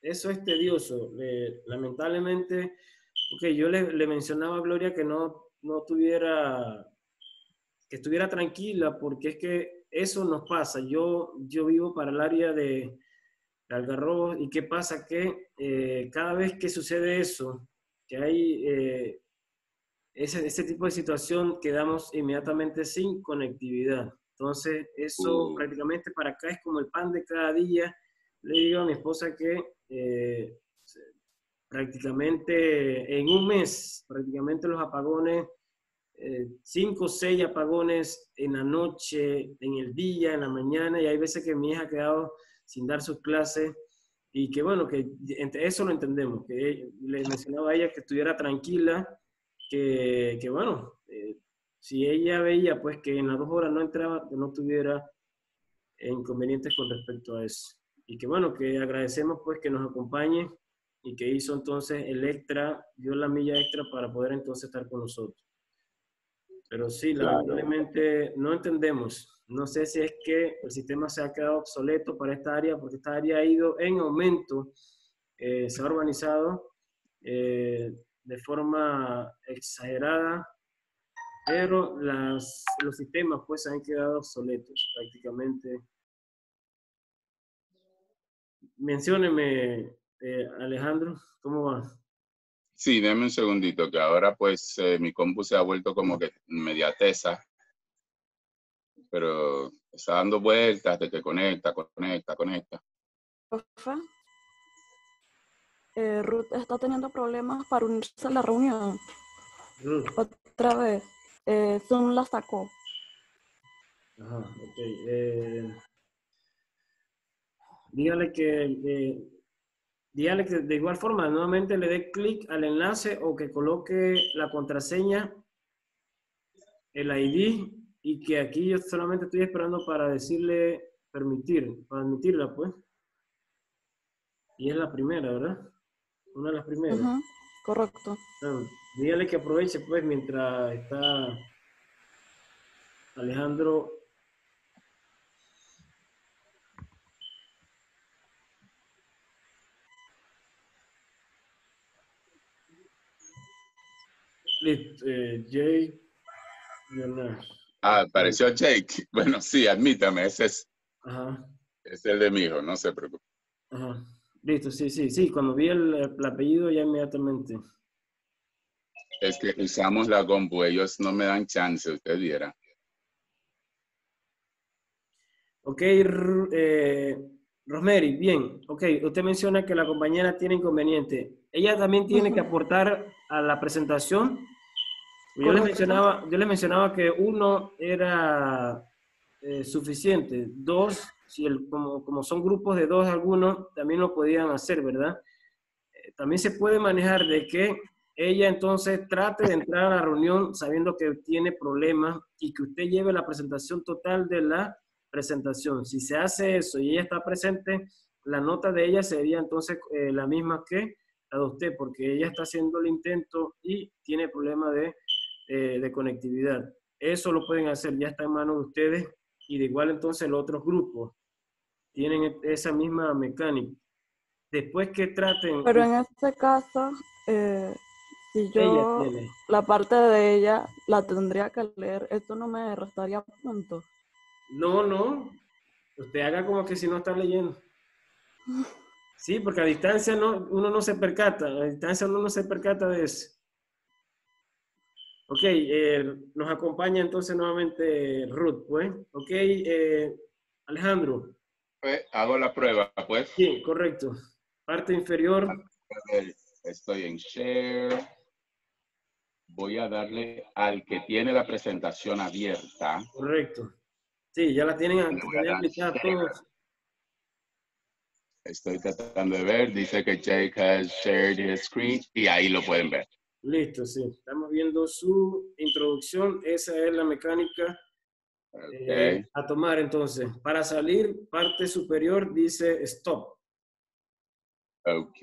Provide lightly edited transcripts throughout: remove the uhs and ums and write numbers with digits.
eso es tedioso. Lamentablemente, okay, yo le mencionaba a Gloria que no tuviera, que estuviera tranquila, porque es que eso nos pasa. Yo vivo para el área de Algarrobo, y qué pasa que cada vez que sucede eso, que hay ese tipo de situación, quedamos inmediatamente sin conectividad. Entonces, eso prácticamente para acá es como el pan de cada día. Le digo a mi esposa que prácticamente en un mes, prácticamente los apagones, 5 o 6 apagones en la noche, en el día, en la mañana, y hay veces que mi hija ha quedado sin dar sus clases, y que bueno, que eso lo entendemos, que le mencionaba a ella que estuviera tranquila, que bueno, si ella veía pues que en las 2 horas no entraba, que no tuviera inconvenientes con respecto a eso. Y que bueno, que agradecemos pues que nos acompañe, y que hizo entonces el extra, dio la milla extra para poder entonces estar con nosotros. Pero sí, lamentablemente no entendemos. No sé si es que el sistema se ha quedado obsoleto para esta área, porque esta área ha ido en aumento, se ha urbanizado de forma exagerada, pero los sistemas pues han quedado obsoletos prácticamente. Mencióneme, Alejandro, ¿cómo va? Sí, deme un segundito, que ahora pues mi compu se ha vuelto como que media tesa, pero está dando vueltas de que conecta. Profe, Ruth está teniendo problemas para unirse a la reunión. Ruth. Otra vez, Zoom la sacó. Ajá, ok. Dígale que de igual forma nuevamente le dé clic al enlace, o que coloque la contraseña, el ID, y que aquí yo solamente estoy esperando para decirle para admitirla pues. Y es la primera, ¿verdad? Una de las primeras. Correcto. Dígale que aproveche pues mientras está Alejandro. Listo, Jake. Apareció Jake. Bueno, sí, admítame, ese es, Ajá. es el de mi hijo, no se preocupe. Ajá. Listo, sí. Cuando vi el apellido ya inmediatamente. Es que usamos la compu, ellos no me dan chance, usted viera. Ok, Rosemary, bien. Ok, usted menciona que la compañera tiene inconveniente. ¿Ella también tiene que aportar a la presentación? Yo les mencionaba que 1 era suficiente. 2, si como son grupos de 2 algunos, también lo podían hacer, ¿verdad? También se puede manejar de que ella entonces trate de entrar a la reunión sabiendo que tiene problemas, y que usted lleve la presentación total de la presentación. Si se hace eso y ella está presente, la nota de ella sería entonces la misma que la de usted, porque ella está haciendo el intento y tiene problemas de conectividad. Eso lo pueden hacer, ya está en manos de ustedes, y de igual entonces los otros grupos tienen esa misma mecánica. Después que traten... Pero en este caso, si yo la parte de ella la tendría que leer, ¿esto no me restaría puntos? No. Usted haga como que si no está leyendo. Sí, porque a distancia uno no se percata. A distancia uno no se percata de eso. Ok, nos acompaña entonces nuevamente Ruth, pues. Ok, Alejandro. Hago la prueba, pues. Sí, correcto. Parte inferior. Estoy en Share. Voy a darle al que tiene la presentación abierta. Correcto. Sí, ya la tienen aplicada todos. Estoy tratando de ver. Dice que Jake has shared his screen y ahí lo pueden ver. Listo, sí. Estamos viendo su introducción. Esa es la mecánica a tomar entonces. Para salir, parte superior dice stop. Ok.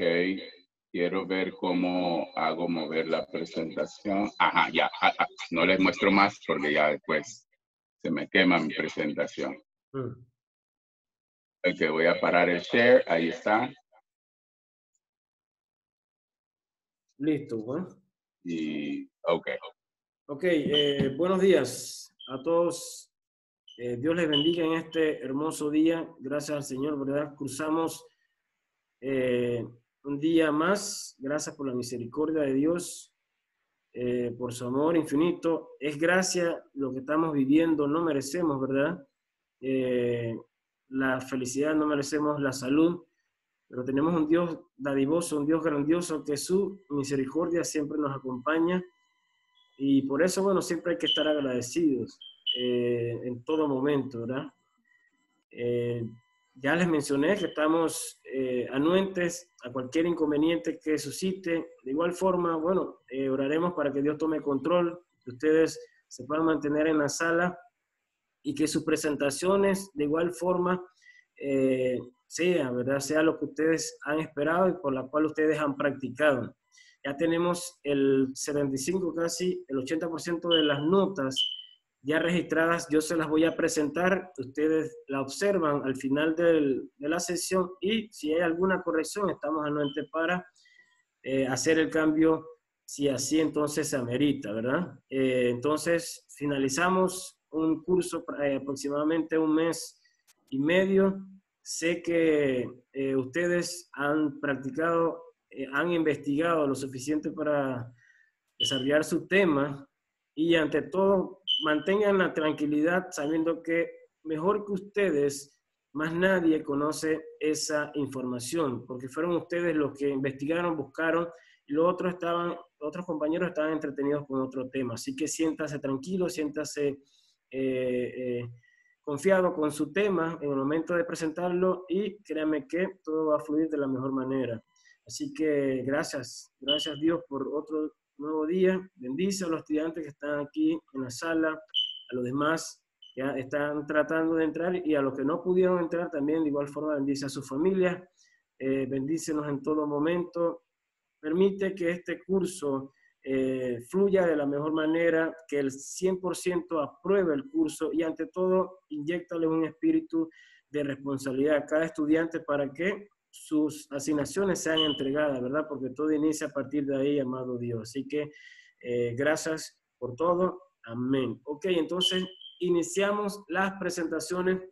Quiero ver cómo hago mover la presentación. Ajá, ya. No les muestro más porque ya después se me quema mi presentación. Ok, voy a parar el share. Ahí está. Listo, bueno. Y, ok. Ok, buenos días a todos. Dios les bendiga en este hermoso día. Gracias al Señor, ¿verdad? Cruzamos un día más. Gracias por la misericordia de Dios, por su amor infinito. Es gracia lo que estamos viviendo. No merecemos, ¿verdad? La felicidad, no merecemos la salud. Pero tenemos un Dios dadivoso, un Dios grandioso, que su misericordia siempre nos acompaña. Y por eso, bueno, siempre hay que estar agradecidos en todo momento, ¿verdad? Eh, ya les mencioné que estamos anuentes a cualquier inconveniente que suscite. De igual forma, bueno, oraremos para que Dios tome control, que ustedes se puedan mantener en la sala y que sus presentaciones de igual forma sea, ¿verdad? Sea lo que ustedes han esperado y por la cual ustedes han practicado. Ya tenemos el 75, casi el 80% de las notas ya registradas. Yo se las voy a presentar, ustedes la observan al final de la sesión y si hay alguna corrección estamos anuentes para hacer el cambio si así entonces se amerita, ¿verdad? Entonces finalizamos un curso aproximadamente un mes y medio. Sé que ustedes han practicado, han investigado lo suficiente para desarrollar su tema y ante todo mantengan la tranquilidad sabiendo que mejor que ustedes, más nadie conoce esa información, porque fueron ustedes los que investigaron, buscaron, y los otros compañeros estaban entretenidos con otro tema. Así que siéntase tranquilo, siéntase confiado con su tema en el momento de presentarlo y créanme que todo va a fluir de la mejor manera. Así que gracias Dios por otro nuevo día. Bendice a los estudiantes que están aquí en la sala, a los demás que están tratando de entrar y a los que no pudieron entrar también de igual forma bendice a sus familias. Bendícenos en todo momento. Permite que este curso fluya de la mejor manera, que el 100% apruebe el curso y ante todo inyéctale un espíritu de responsabilidad a cada estudiante para que sus asignaciones sean entregadas, ¿verdad? Porque todo inicia a partir de ahí, amado Dios. Así que gracias por todo. Amén. Ok, entonces iniciamos las presentaciones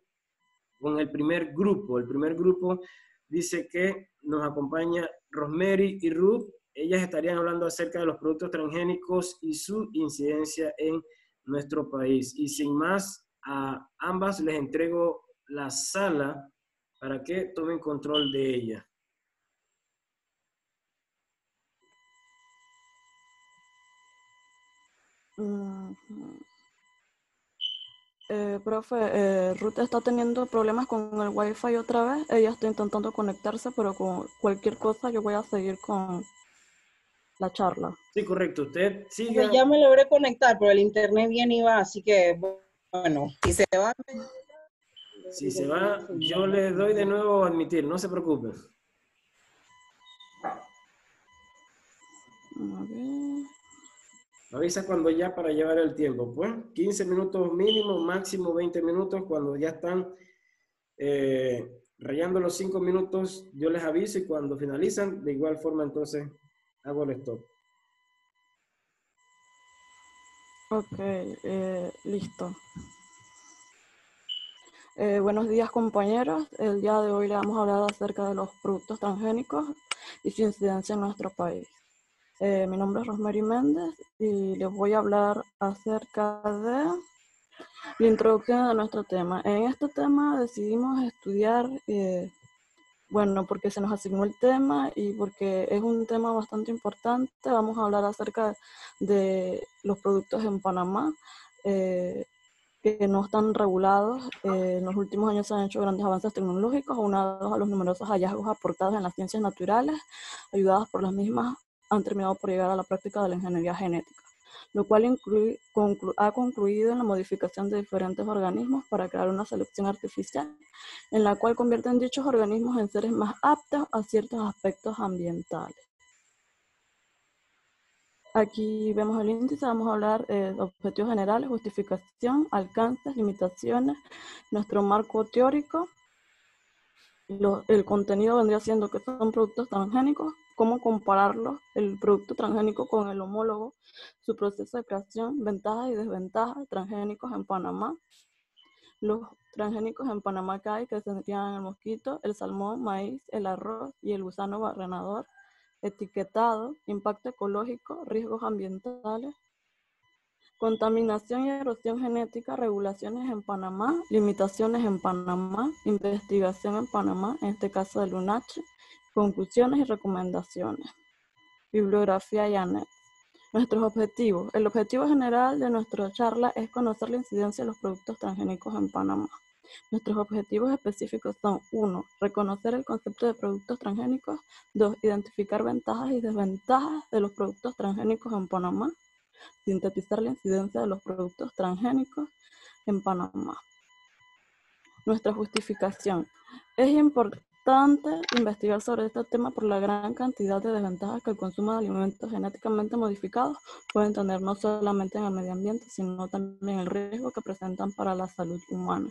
con el primer grupo. El primer grupo dice que nos acompaña Rosemary y Ruth. Ellas estarían hablando acerca de los productos transgénicos y su incidencia en nuestro país. Y sin más, a ambas les entrego la sala para que tomen control de ella. Profe, Ruth está teniendo problemas con el Wi-Fi otra vez. Ella está intentando conectarse, pero con cualquier cosa yo voy a seguir con la charla. Sí, correcto. Usted siga. Ya me logré conectar, pero el internet bien iba, así que bueno, si se va. Si se va, yo le doy de nuevo a admitir, no se preocupe. Avisa cuando ya para llevar el tiempo, pues 15 minutos mínimo, máximo 20 minutos. Cuando ya están rayando los 5 minutos, yo les aviso y cuando finalizan, de igual forma entonces hago el stop. Ok, listo. Buenos días compañeros, el día de hoy le vamos a hablar acerca de los productos transgénicos y su incidencia en nuestro país. Mi nombre es Rosemary Méndez y les voy a hablar acerca de la introducción de nuestro tema. En este tema decidimos estudiar, bueno, porque se nos asignó el tema y porque es un tema bastante importante. Vamos a hablar acerca de los productos en Panamá, que no están regulados. En los últimos años se han hecho grandes avances tecnológicos, aunados a los numerosos hallazgos aportados en las ciencias naturales, ayudadas por las mismas, han terminado por llegar a la práctica de la ingeniería genética, lo cual ha concluido en la modificación de diferentes organismos para crear una selección artificial, en la cual convierten dichos organismos en seres más aptos a ciertos aspectos ambientales. Aquí vemos el índice, vamos a hablar de objetivos generales, justificación, alcances, limitaciones, nuestro marco teórico. El contenido vendría siendo que son productos transgénicos, cómo compararlo, el producto transgénico con el homólogo, su proceso de creación, ventajas y desventajas transgénicos en Panamá. Los transgénicos en Panamá que hay, que serían el mosquito, el salmón, maíz, el arroz y el gusano barrenador, etiquetado, impacto ecológico, riesgos ambientales, contaminación y erosión genética, regulaciones en Panamá, limitaciones en Panamá, investigación en Panamá, en este caso del UNACHE, conclusiones y recomendaciones. Bibliografía y anexos. Nuestros objetivos. El objetivo general de nuestra charla es conocer la incidencia de los productos transgénicos en Panamá. Nuestros objetivos específicos son: 1. Reconocer el concepto de productos transgénicos. 2. Identificar ventajas y desventajas de los productos transgénicos en Panamá. Sintetizar la incidencia de los productos transgénicos en Panamá. Nuestra justificación. Es importante investigar sobre este tema por la gran cantidad de desventajas que el consumo de alimentos genéticamente modificados pueden tener, no solamente en el medio ambiente, sino también el riesgo que presentan para la salud humana.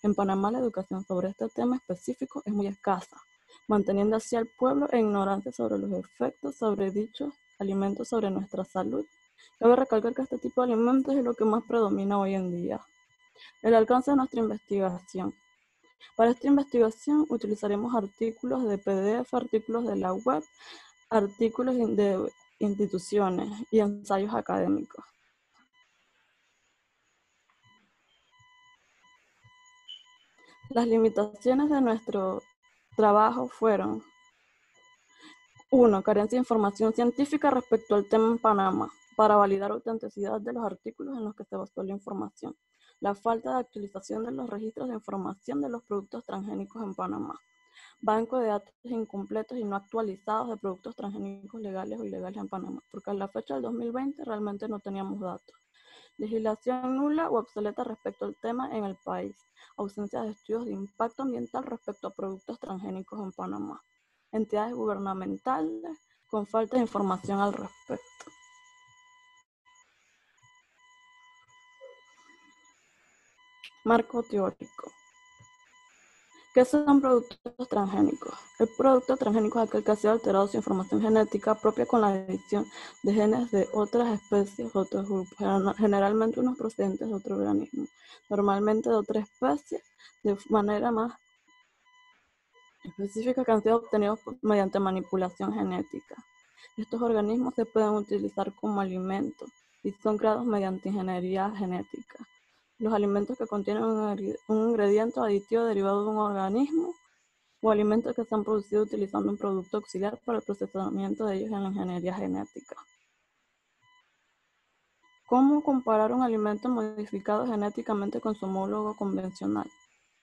En Panamá, la educación sobre este tema específico es muy escasa, manteniendo así al pueblo en ignorancia sobre los efectos sobre dichos alimentos sobre nuestra salud. Cabe recalcar que este tipo de alimentos es lo que más predomina hoy en día. El alcance de nuestra investigación. Para esta investigación utilizaremos artículos de PDF, artículos de la web, artículos de instituciones y ensayos académicos. Las limitaciones de nuestro trabajo fueron: 1. Carencia de información científica respecto al tema en Panamá, para validar la autenticidad de los artículos en los que se basó la información. La falta de actualización de los registros de información de los productos transgénicos en Panamá. Banco de datos incompletos y no actualizados de productos transgénicos legales o ilegales en Panamá, porque a la fecha del 2020 realmente no teníamos datos. Legislación nula o obsoleta respecto al tema en el país. Ausencia de estudios de impacto ambiental respecto a productos transgénicos en Panamá. Entidades gubernamentales con falta de información al respecto. Marco teórico. ¿Qué son productos transgénicos? El producto transgénico es aquel que ha sido alterado su información genética propia con la adición de genes de otras especies, otros grupos, generalmente unos procedentes de otro organismo, normalmente de otra especie, de manera más específica, que han sido obtenidos mediante manipulación genética. Estos organismos se pueden utilizar como alimentos y son creados mediante ingeniería genética. Los alimentos que contienen un ingrediente aditivo derivado de un organismo o alimentos que se han producido utilizando un producto auxiliar para el procesamiento de ellos en la ingeniería genética. ¿Cómo comparar un alimento modificado genéticamente con su homólogo convencional?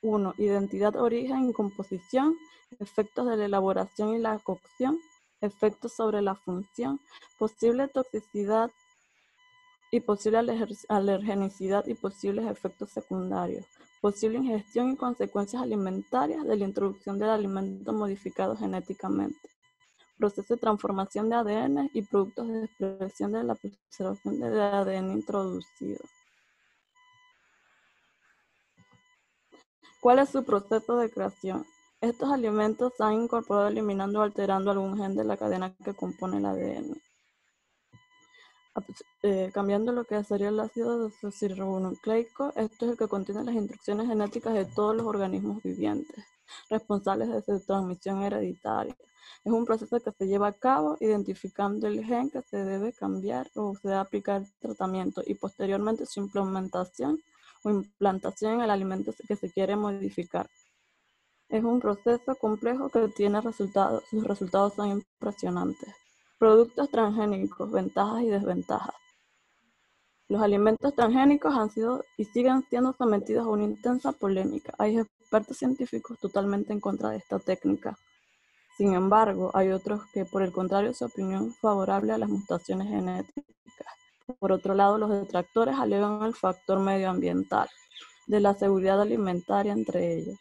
1. Identidad, origen y composición, efectos de la elaboración y la cocción, efectos sobre la función, posible toxicidad y posible alergenicidad y posibles efectos secundarios, posible ingestión y consecuencias alimentarias de la introducción del alimento modificado genéticamente, proceso de transformación de ADN y productos de expresión de la preservación del ADN introducido. ¿Cuál es su proceso de creación? Estos alimentos se han incorporado eliminando o alterando algún gen de la cadena que compone el ADN. Cambiando lo que sería el ácido desoxirribonucleico, esto es el que contiene las instrucciones genéticas de todos los organismos vivientes, responsables de su transmisión hereditaria. Es un proceso que se lleva a cabo identificando el gen que se debe cambiar o se debe aplicar el tratamiento y posteriormente su implementación o implantación en el alimento que se quiere modificar. Es un proceso complejo que tiene resultados, sus resultados son impresionantes. Productos transgénicos, ventajas y desventajas. Los alimentos transgénicos han sido y siguen siendo sometidos a una intensa polémica. Hay expertos científicos totalmente en contra de esta técnica. Sin embargo, hay otros que, por el contrario, su opinión es favorable a las mutaciones genéticas. Por otro lado, los detractores alegan el factor medioambiental, de la seguridad alimentaria entre ellos.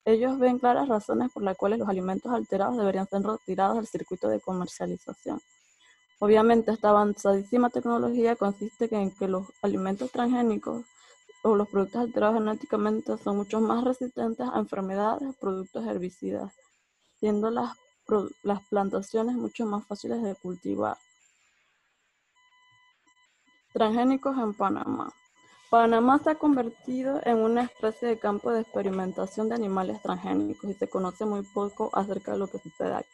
Ellos ven claras razones por las cuales los alimentos alterados deberían ser retirados del circuito de comercialización. Obviamente, esta avanzadísima tecnología consiste en que los alimentos transgénicos o los productos alterados genéticamente son mucho más resistentes a enfermedades o productos herbicidas, siendo las las plantaciones mucho más fáciles de cultivar. Transgénicos en Panamá. Panamá se ha convertido en una especie de campo de experimentación de animales transgénicos y se conoce muy poco acerca de lo que sucede aquí.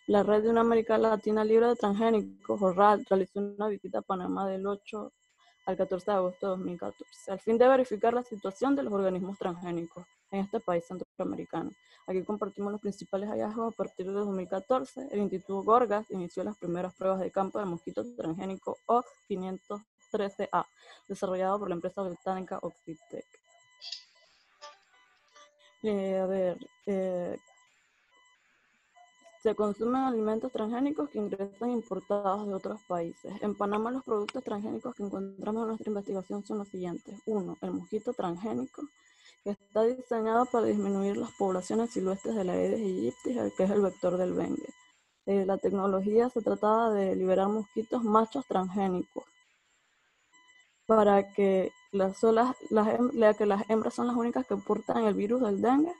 La Red de una América Latina Libre de Transgénicos, o RAL, realizó una visita a Panamá del 8 al 14 de agosto de 2014, al fin de verificar la situación de los organismos transgénicos en este país centroamericano. Aquí compartimos los principales hallazgos. A partir de 2014, el Instituto Gorgas inició las primeras pruebas de campo de mosquito transgénico O513A, desarrollado por la empresa británica Oxitec. Se consumen alimentos transgénicos que ingresan importados de otros países. En Panamá, los productos transgénicos que encontramos en nuestra investigación son los siguientes. 1. El mosquito transgénico, que está diseñado para disminuir las poblaciones silvestres de la Aedes aegypti, que es el vector del dengue. La tecnología se trataba de liberar mosquitos machos transgénicos para que las hembras son las únicas que portan el virus del dengue.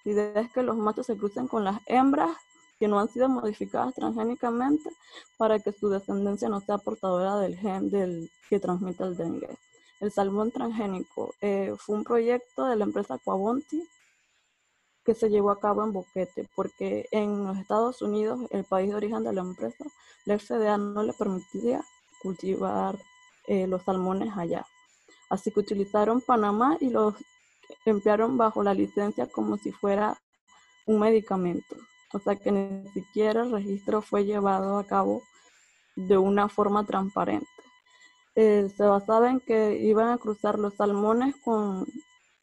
La idea es que los machos se crucen con las hembras que no han sido modificadas transgénicamente para que su descendencia no sea portadora del gen que transmite el dengue. El salmón transgénico fue un proyecto de la empresa Aquabonti que se llevó a cabo en Boquete, porque en los Estados Unidos, el país de origen de la empresa, la FDA no le permitía cultivar los salmones allá. Así que utilizaron Panamá y los emplearon bajo la licencia como si fuera un medicamento. O sea que ni siquiera el registro fue llevado a cabo de una forma transparente. Se basaba en que iban a cruzar los salmones con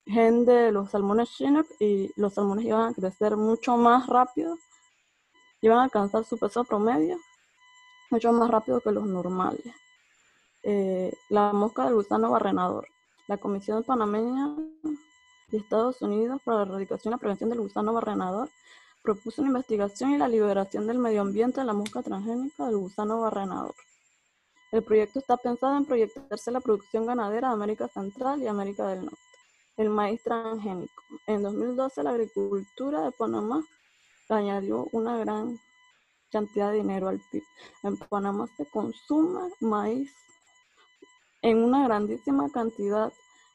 gen de los salmones Chinook y los salmones iban a crecer mucho más rápido, iban a alcanzar su peso promedio mucho más rápido que los normales. La mosca del gusano barrenador. La Comisión Panameña de Estados Unidos para la Erradicación y la Prevención del Gusano Barrenador propuso una investigación y la liberación del medio ambiente de la mosca transgénica del gusano barrenador. El proyecto está pensado en proyectarse la producción ganadera de América Central y América del Norte. El maíz transgénico. En 2012, la agricultura de Panamá añadió una gran cantidad de dinero al PIB. En Panamá se consume maíz en una grandísima cantidad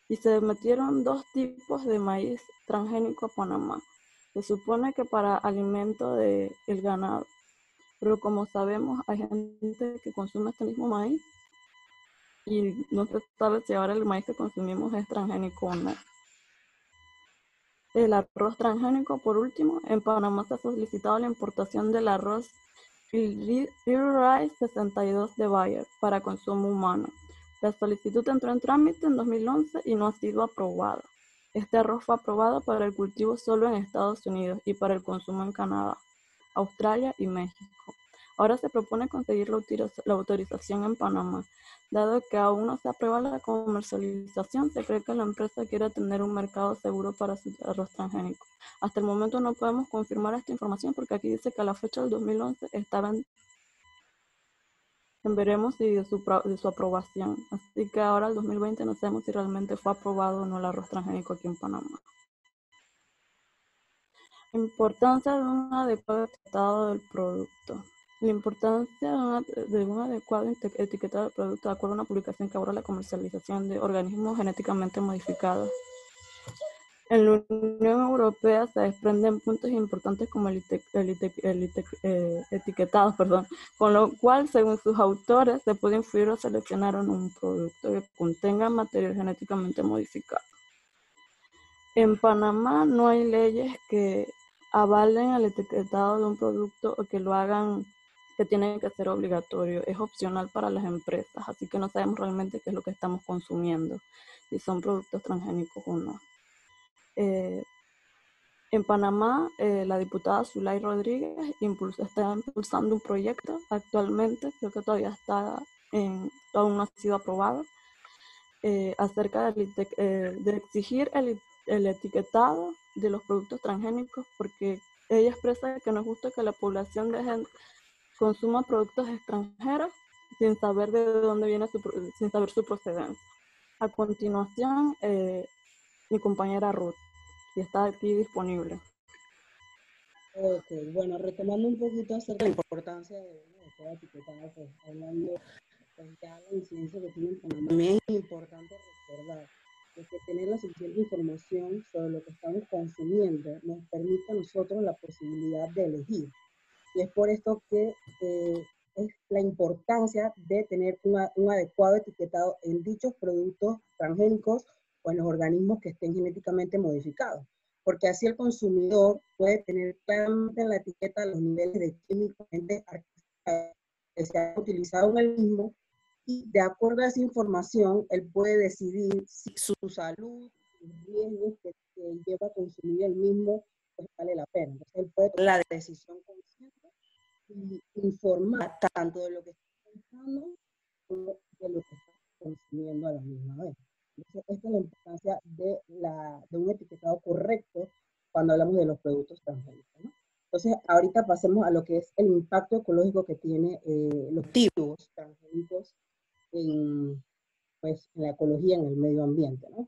y se metieron 2 tipos de maíz transgénico a Panamá. Se supone que para alimento del ganado, pero como sabemos hay gente que consume este mismo maíz y no se sabe si ahora el maíz que consumimos es transgénico o no. El arroz transgénico, por último, en Panamá se ha solicitado la importación del arroz Little Rice 62 de Bayer para consumo humano. La solicitud entró en trámite en 2011 y no ha sido aprobada. Este arroz fue aprobado para el cultivo solo en Estados Unidos y para el consumo en Canadá, Australia y México. Ahora se propone conseguir la autorización en Panamá. Dado que aún no se aprueba la comercialización, se cree que la empresa quiere tener un mercado seguro para su arroz transgénico. Hasta el momento no podemos confirmar esta información porque aquí dice que a la fecha del 2011 estaba en veremos si de su aprobación. Así que ahora el 2020 no sabemos si realmente fue aprobado o no el arroz transgénico aquí en Panamá. Importancia de un adecuado etiquetado del producto. La importancia de un adecuado etiquetado del producto, de acuerdo a una publicación que aborda la comercialización de organismos genéticamente modificados. En la Unión Europea se desprenden puntos importantes como el etiquetado, con lo cual, según sus autores, se puede influir o seleccionar en un producto que contenga material genéticamente modificado. En Panamá no hay leyes que avalen el etiquetado de un producto o que lo hagan, que tiene que ser obligatorio. Es opcional para las empresas, así que no sabemos realmente qué es lo que estamos consumiendo, si son productos transgénicos o no. En Panamá, la diputada Zulay Rodríguez está impulsando un proyecto actualmente, creo que todavía aún no ha sido aprobado, acerca de exigir el etiquetado de los productos transgénicos, porque ella expresa que no es justo que la población consuma productos extranjeros sin saber de dónde viene sin saber su procedencia. A continuación, mi compañera Ruth, y está aquí disponible. Ok, bueno, retomando un poquito acerca de la importancia de cada etiquetado, pues hablando pues, ya la incidencia que tiene en Panamá, también es importante recordar de que tener la suficiente información sobre lo que estamos consumiendo nos permite a nosotros la posibilidad de elegir. Y es por esto que es la importancia de tener un adecuado etiquetado en dichos productos transgénicos o en los organismos que estén genéticamente modificados. Porque así el consumidor puede tener claramente en la etiqueta los niveles de químicos que se han utilizado en el mismo, y de acuerdo a esa información, él puede decidir si su salud, los riesgos que lleva a consumir el mismo, pues vale la pena. Entonces él puede tomar la decisión consciente y informar tanto de lo que está pensando como de lo que está consumiendo a la misma vez. Entonces, esta es la importancia de un etiquetado correcto cuando hablamos de los productos transgénicos, ¿no? Entonces, ahorita pasemos a lo que es el impacto ecológico que tiene los cultivos transgénicos pues, en la ecología, en el medio ambiente, ¿no?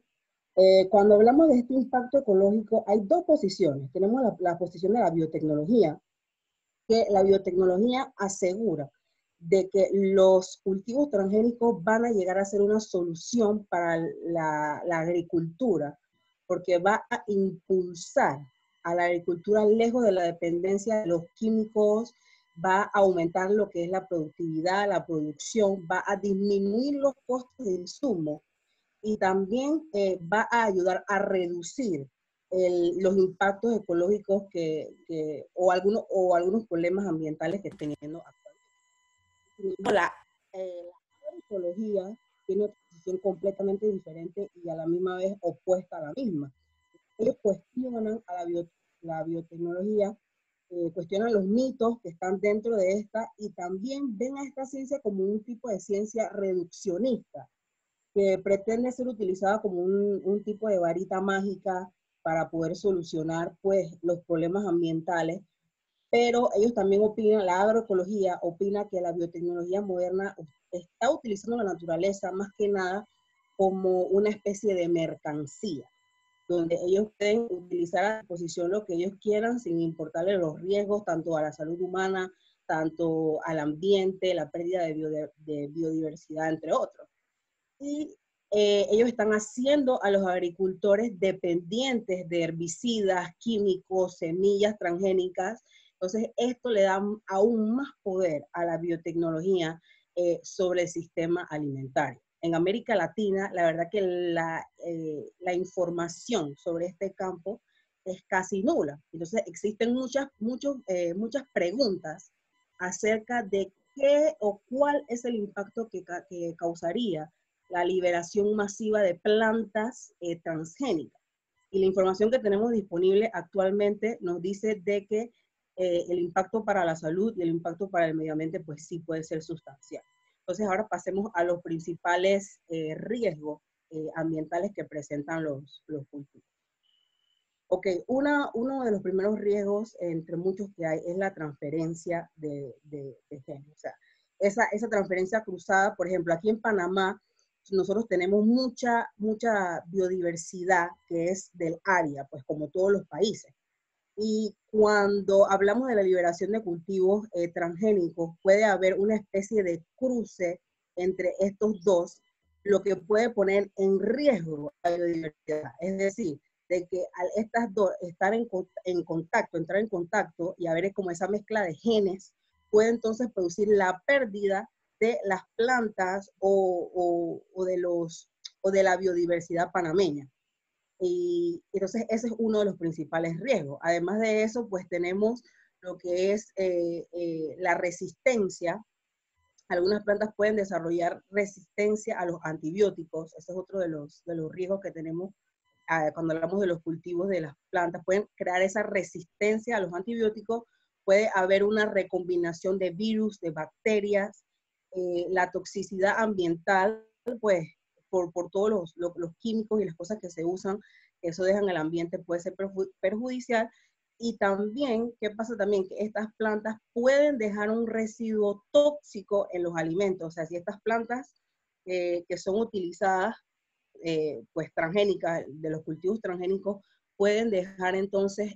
Cuando hablamos de este impacto ecológico, hay dos posiciones. Tenemos la posición de la biotecnología, que la biotecnología asegura de que los cultivos transgénicos van a llegar a ser una solución para la agricultura, porque va a impulsar a la agricultura lejos de la dependencia de los químicos, va a aumentar lo que es la productividad, la producción, va a disminuir los costos de insumo y también va a ayudar a reducir los impactos ecológicos o algunos problemas ambientales que estén teniendo actualmente. La agroecología tiene una posición completamente diferente y a la misma vez opuesta a la misma. Ellos cuestionan a la biotecnología, cuestionan los mitos que están dentro de esta y también ven a esta ciencia como un tipo de ciencia reduccionista, que pretende ser utilizada como un tipo de varita mágica para poder solucionar pues, los problemas ambientales, pero ellos también opinan, la agroecología opina que la biotecnología moderna está utilizando la naturaleza más que nada como una especie de mercancía, donde ellos pueden utilizar a disposición lo que ellos quieran sin importarle los riesgos tanto a la salud humana, tanto al ambiente, la pérdida de biodiversidad, entre otros. Y ellos están haciendo a los agricultores dependientes de herbicidas, químicos, semillas transgénicas. Entonces, esto le da aún más poder a la biotecnología sobre el sistema alimentario. En América Latina, la verdad que la información sobre este campo es casi nula. Entonces, existen muchas preguntas acerca de qué o cuál es el impacto que causaría la liberación masiva de plantas transgénicas. Y la información que tenemos disponible actualmente nos dice de que el impacto para la salud y el impacto para el medio ambiente pues sí puede ser sustancial. Entonces ahora pasemos a los principales riesgos ambientales que presentan los cultivos. Ok, uno de los primeros riesgos, entre muchos que hay, es la transferencia de genes. O sea, esa transferencia cruzada, por ejemplo, aquí en Panamá, nosotros tenemos mucha biodiversidad que es del área, pues como todos los países. Y cuando hablamos de la liberación de cultivos transgénicos, puede haber una especie de cruce entre estos dos, lo que puede poner en riesgo la biodiversidad. Es decir, de que al estas dos estar entrar en contacto y haber como esa mezcla de genes, puede entonces producir la pérdida de las plantas o de la biodiversidad panameña. Y entonces ese es uno de los principales riesgos. Además de eso, pues tenemos lo que es la resistencia. Algunas plantas pueden desarrollar resistencia a los antibióticos. Ese es otro de los riesgos que tenemos cuando hablamos de los cultivos de las plantas. Pueden crear esa resistencia a los antibióticos. Puede haber una recombinación de virus, de bacterias. La toxicidad ambiental, pues por todos los químicos y las cosas que se usan, eso deja en el ambiente, puede ser perjudicial. Y también, ¿qué pasa también? Que estas plantas pueden dejar un residuo tóxico en los alimentos. O sea, si estas plantas que son utilizadas, pues transgénicas, de los cultivos transgénicos, pueden dejar entonces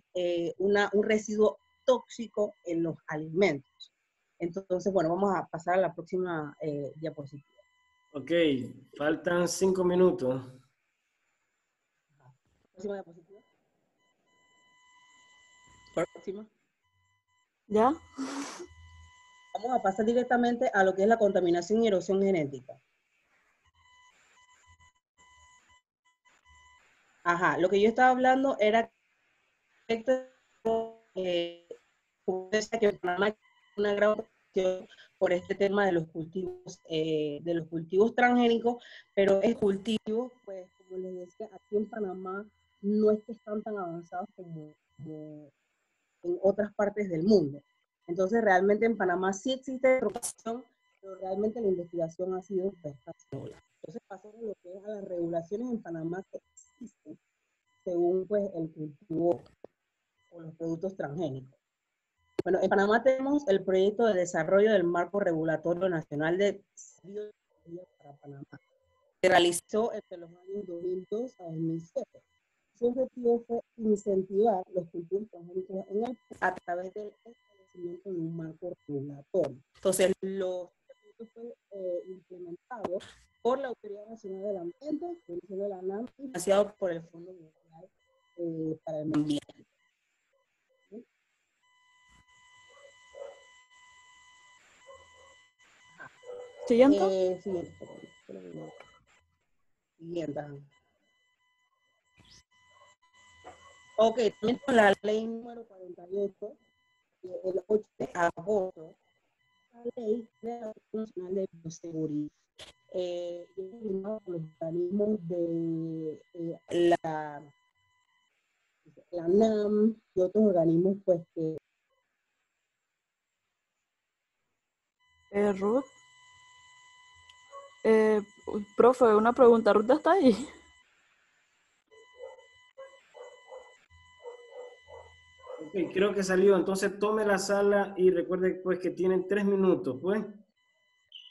un residuo tóxico en los alimentos. Entonces, bueno, vamos a pasar a la próxima diapositiva. Ok, faltan 5 minutos. Próxima diapositiva. Próxima. ¿Ya? Vamos a pasar directamente a lo que es la contaminación y erosión genética. Ajá, lo que yo estaba hablando era como decía, que en Panamá hay una gran preocupación por este tema de los cultivos transgénicos, pero es cultivo, pues, como les decía, aquí en Panamá no es que están tan avanzados como en otras partes del mundo. Entonces, realmente en Panamá sí existe preocupación, pero realmente la investigación ha sido pues, nula. Entonces, pasamos a lo que es a las regulaciones en Panamá que existen según pues, el cultivo o los productos transgénicos. Bueno, en Panamá tenemos el proyecto de desarrollo del marco regulatorio nacional de biotecnología para Panamá, que realizó entre los años 2002 a 2007. Su objetivo fue incentivar los cultivos transgénicos en el a través del establecimiento de un marco regulatorio. Entonces, los proyectos fue implementado por la Autoridad Nacional del Ambiente, de la ANAM, y financiado por el Fondo Mundial para el Medio Ambiente. Siguiente. Siguiente. Ok, también con la ley número 48, el 8 de agosto, la ley de la Nacional de Bioseguridad. Los organismos de la NAM y otros organismos pues que... Ruth. Profe, una pregunta. ¿Ruth está ahí? Ok, creo que salió. Entonces tome la sala y recuerde pues que tienen 3 minutos, pues.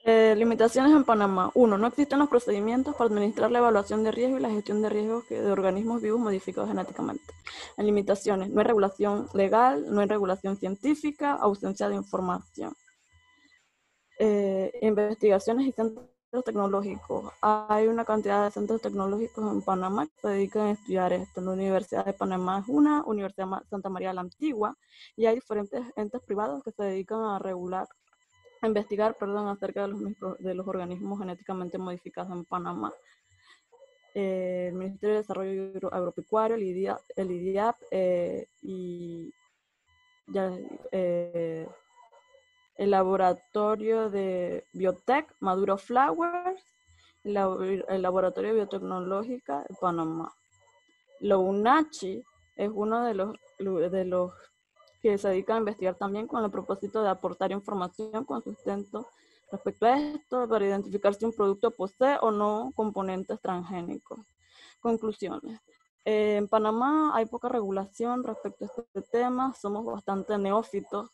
Limitaciones en Panamá. 1. No existen los procedimientos para administrar la evaluación de riesgo y la gestión de riesgos de organismos vivos modificados genéticamente. En limitaciones, no hay regulación legal, no hay regulación científica, ausencia de información. Investigaciones y centros tecnológicos. Hay una cantidad de centros tecnológicos en Panamá que se dedican a estudiar esto. La Universidad de Panamá es una, Universidad Santa María la Antigua, y hay diferentes entes privados que se dedican a investigar acerca de los organismos genéticamente modificados en Panamá. El Ministerio de Desarrollo Agropecuario, el IDIAP y el Laboratorio de Biotech, Maduro Flowers, el Laboratorio Biotecnológica de Panamá. Lo UNACHI es uno de los que se dedica a investigar también con el propósito de aportar información con sustento respecto a esto para identificar si un producto posee o no componentes transgénicos. Conclusiones. En Panamá hay poca regulación respecto a este tema, somos bastante neófitos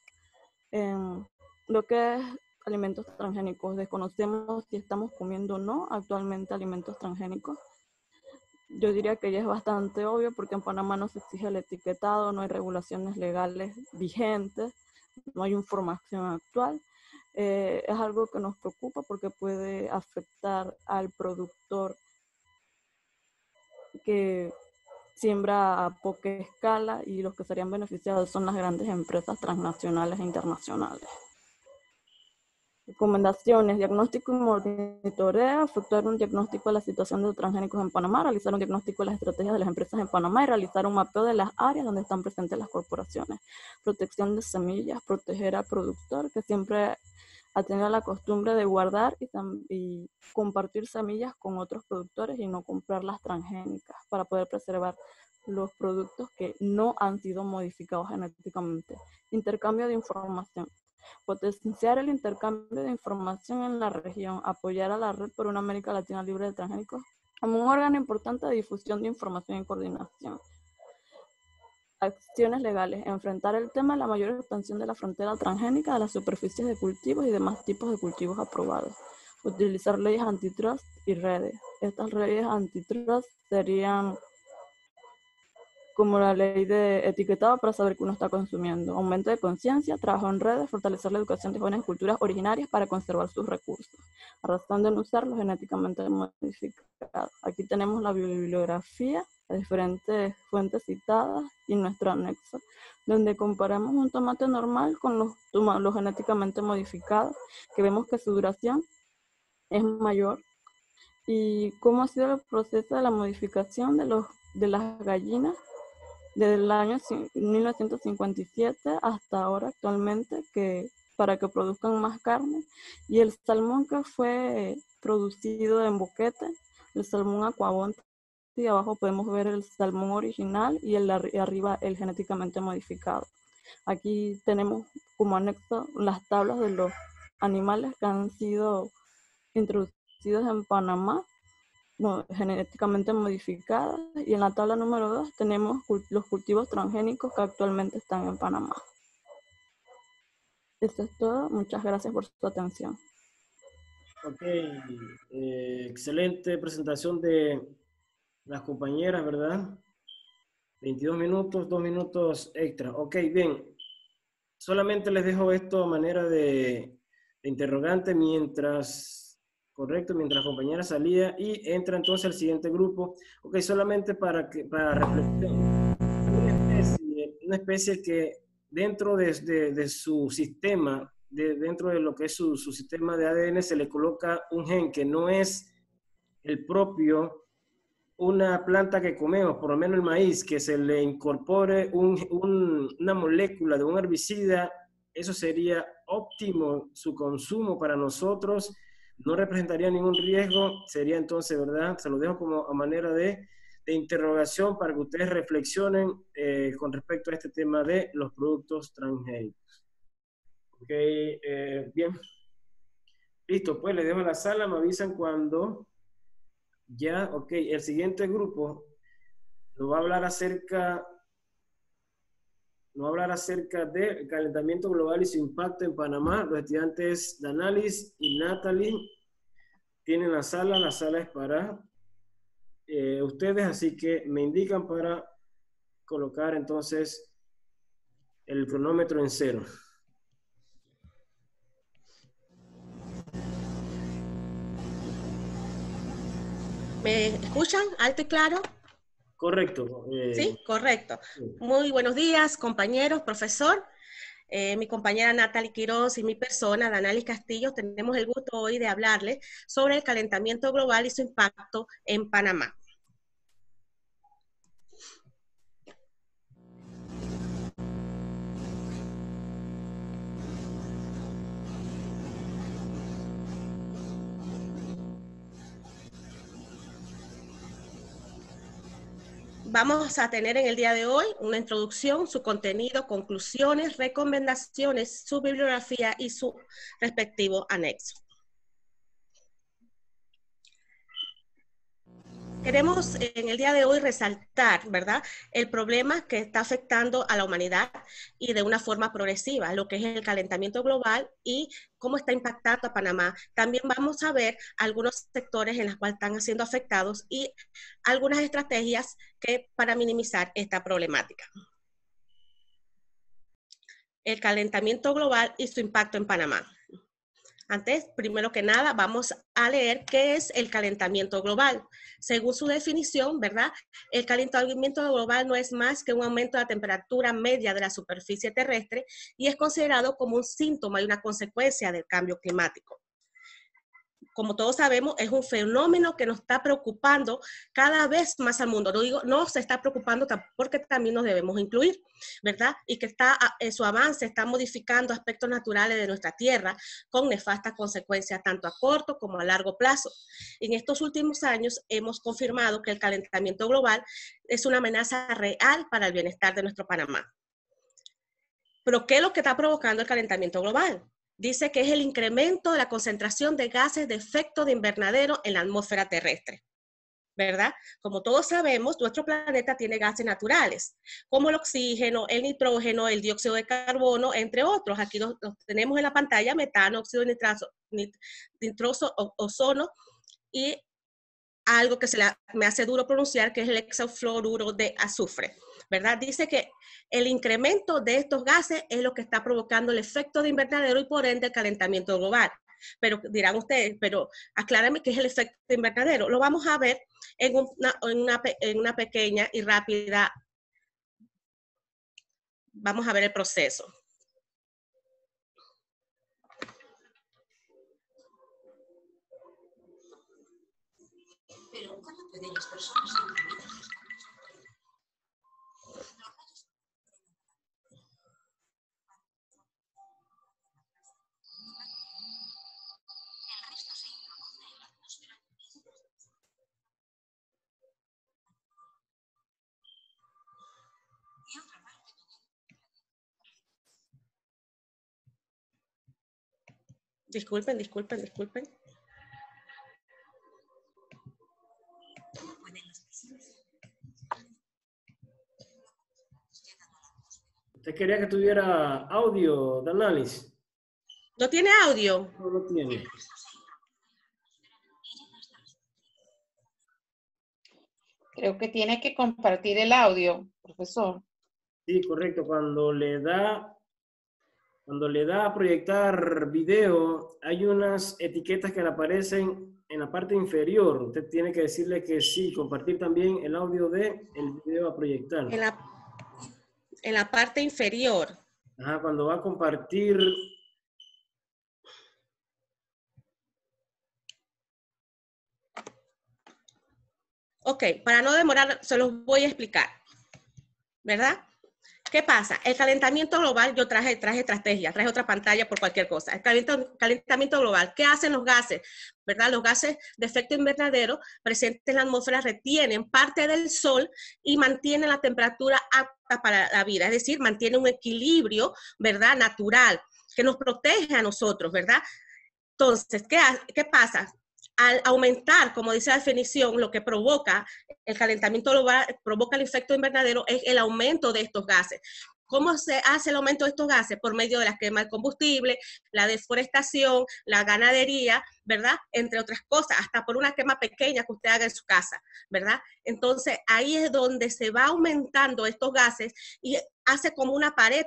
en lo que es alimentos transgénicos. Desconocemos si estamos comiendo o no actualmente alimentos transgénicos. Yo diría que ya es bastante obvio porque en Panamá no se exige el etiquetado, no hay regulaciones legales vigentes, no hay información actual. Es algo que nos preocupa porque puede afectar al productor que siembra a poca escala, y los que serían beneficiados son las grandes empresas transnacionales e internacionales. Recomendaciones: diagnóstico y monitoreo, efectuar un diagnóstico de la situación de los transgénicos en Panamá, realizar un diagnóstico de las estrategias de las empresas en Panamá y realizar un mapeo de las áreas donde están presentes las corporaciones. Protección de semillas, proteger al productor que siempre ha tenido la costumbre de guardar y compartir semillas con otros productores y no comprar las transgénicas para poder preservar los productos que no han sido modificados genéticamente. Intercambio de información. Potenciar el intercambio de información en la región, apoyar a la Red por una América Latina libre de transgénicos como un órgano importante de difusión de información y coordinación. Acciones legales: enfrentar el tema de la mayor expansión de la frontera transgénica de las superficies de cultivos y demás tipos de cultivos aprobados. Utilizar leyes antitrust y redes. Estas leyes antitrust serían como la ley de etiquetado para saber qué uno está consumiendo, aumento de conciencia, trabajo en redes, fortalecer la educación de jóvenes en culturas originarias para conservar sus recursos, razón de no usar los genéticamente modificados. Aquí tenemos la bibliografía, las diferentes fuentes citadas y nuestro anexo, donde comparamos un tomate normal con los genéticamente modificados, que vemos que su duración es mayor, y cómo ha sido el proceso de la modificación de las gallinas desde el año 1957 hasta ahora actualmente, para que produzcan más carne, y el salmón que fue producido en boquete, el salmón aquabonte, y abajo podemos ver el salmón original y arriba el genéticamente modificado. Aquí tenemos como anexo las tablas de los animales que han sido introducidos en Panamá, genéticamente modificadas, y en la tabla número 2 tenemos los cultivos transgénicos que actualmente están en Panamá. Esto es todo, muchas gracias por su atención. Ok, excelente presentación de las compañeras, ¿verdad? 22 minutos, 2 minutos extra. Ok, bien, solamente les dejo esto a manera de interrogante mientras... Correcto, mientras la compañera salía, y entra entonces el siguiente grupo. Ok, solamente para reflexión. Una especie que dentro de su sistema, dentro de lo que es su sistema de ADN, se le coloca un gen que no es el propio, una planta que comemos, por lo menos el maíz, que se le incorpore una molécula de un herbicida. Eso sería óptimo su consumo para nosotros, no representaría ningún riesgo, sería entonces, ¿verdad? Se lo dejo como a manera de interrogación para que ustedes reflexionen con respecto a este tema de los productos transgénicos. Ok, bien. Listo, pues les dejo la sala, me avisan cuando ya, ok. El siguiente grupo nos va a hablar acerca del calentamiento global y su impacto en Panamá. Los estudiantes Danalis y Natalie tienen la sala es para ustedes, así que me indican para colocar entonces el cronómetro en 0. ¿Me escuchan? ¿Alto y claro? Correcto. Sí, correcto. Muy buenos días, compañeros, profesor. Mi compañera Natalie Quiroz y mi persona, Danalis Castillo, tenemos el gusto hoy de hablarles sobre el calentamiento global y su impacto en Panamá. Vamos a tener en el día de hoy una introducción, su contenido, conclusiones, recomendaciones, su bibliografía y su respectivo anexo. Queremos en el día de hoy resaltar, ¿verdad?, el problema que está afectando a la humanidad y de una forma progresiva, lo que es el calentamiento global y cómo está impactando a Panamá. También vamos a ver algunos sectores en los cuales están siendo afectados y algunas estrategias para minimizar esta problemática. El calentamiento global y su impacto en Panamá. Antes, primero que nada, vamos a leer qué es el calentamiento global. Según su definición, ¿verdad? El calentamiento global no es más que un aumento de la temperatura media de la superficie terrestre y es considerado como un síntoma y una consecuencia del cambio climático. Como todos sabemos, es un fenómeno que nos está preocupando cada vez más al mundo. No se está preocupando porque también nos debemos incluir, ¿verdad? Y que su avance está modificando aspectos naturales de nuestra tierra con nefastas consecuencias tanto a corto como a largo plazo. En estos últimos años hemos confirmado que el calentamiento global es una amenaza real para el bienestar de nuestro Panamá. ¿Pero qué es lo que está provocando el calentamiento global? Dice que es el incremento de la concentración de gases de efecto de invernadero en la atmósfera terrestre, ¿verdad? Como todos sabemos, nuestro planeta tiene gases naturales, como el oxígeno, el nitrógeno, el dióxido de carbono, entre otros. Aquí los tenemos en la pantalla: metano, óxido nitroso, ozono y algo que me hace duro pronunciar, que es el hexafluoruro de azufre, ¿verdad? Dice que el incremento de estos gases es lo que está provocando el efecto de invernadero y por ende el calentamiento global. Pero dirán ustedes, pero aclárame qué es el efecto de invernadero. Lo vamos a ver en una pequeña y rápida. Vamos a ver el proceso. Pero ¿cómo pueden las personas Disculpen. ¿Usted quería que tuviera audio, Danalis? ¿No tiene audio? No lo tiene. Creo que tiene que compartir el audio, profesor. Sí, correcto. Cuando le da a proyectar video, hay unas etiquetas que le aparecen en la parte inferior. Usted tiene que decirle que sí, compartir también el audio de el video a proyectar. En la parte inferior. Ajá, cuando va a compartir. Ok, para no demorar, se los voy a explicar, ¿verdad? ¿Qué pasa? El calentamiento global, yo traje estrategia, traje otra pantalla por cualquier cosa. El calentamiento global, ¿qué hacen los gases? ¿Verdad? Los gases de efecto invernadero presentes en la atmósfera retienen parte del sol y mantienen la temperatura apta para la vida, es decir, mantienen un equilibrio, ¿verdad? Natural, que nos protege a nosotros, ¿verdad? Entonces, ¿qué pasa? Al aumentar, como dice la definición, lo que provoca el calentamiento global, provoca el efecto invernadero, es el aumento de estos gases. ¿Cómo se hace el aumento de estos gases? Por medio de la quema de combustible, la deforestación, la ganadería, ¿verdad? Entre otras cosas, hasta por una quema pequeña que usted haga en su casa, ¿verdad? Entonces, ahí es donde se va aumentando estos gases y hace como una pared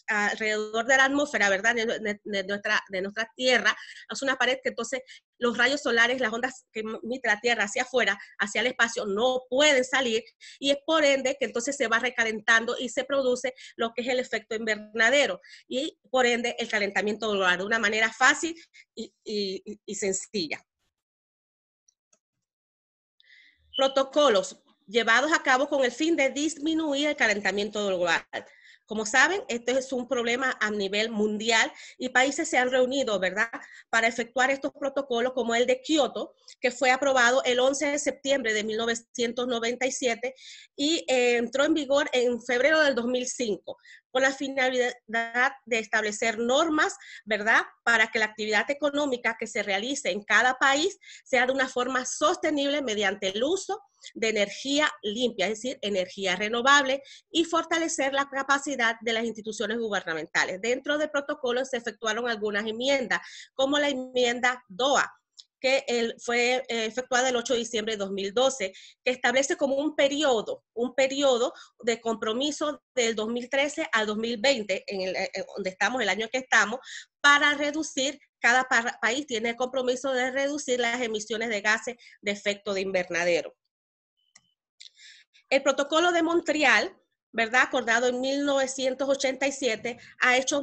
alrededor de la atmósfera, ¿verdad? De nuestra Tierra, hace una pared que entonces los rayos solares, las ondas que emite la Tierra hacia afuera, hacia el espacio, no pueden salir y es por ende que entonces se va recalentando y se produce lo que es el efecto invernadero y por ende el calentamiento global de una manera fácil y sencilla. Protocolos llevados a cabo con el fin de disminuir el calentamiento global. Como saben, este es un problema a nivel mundial y países se han reunido, ¿verdad?, para efectuar estos protocolos como el de Kioto, que fue aprobado el 11 de septiembre de 1997 y entró en vigor en febrero del 2005, con la finalidad de establecer normas, ¿verdad?, para que la actividad económica que se realice en cada país sea de una forma sostenible mediante el uso de energía limpia, es decir, energía renovable, y fortalecer la capacidad de las instituciones gubernamentales. Dentro del protocolo se efectuaron algunas enmiendas, como la enmienda DOA, que fue efectuada el 8 de diciembre de 2012, que establece como un periodo de compromiso del 2013 al 2020, donde estamos, el año que estamos, para reducir, cada país tiene el compromiso de reducir las emisiones de gases de efecto de invernadero. El protocolo de Montreal, ¿verdad?, acordado en 1987, ha hecho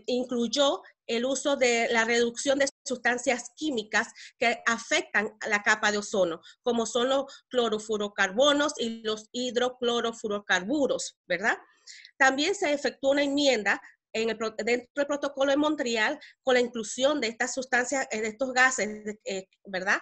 incluyó el uso de la reducción de sustancias químicas que afectan a la capa de ozono, como son los clorofluorocarbonos y los hidroclorofurocarburos, ¿verdad? También se efectuó una enmienda dentro del protocolo de Montreal con la inclusión de estas sustancias, de estos gases, ¿verdad?,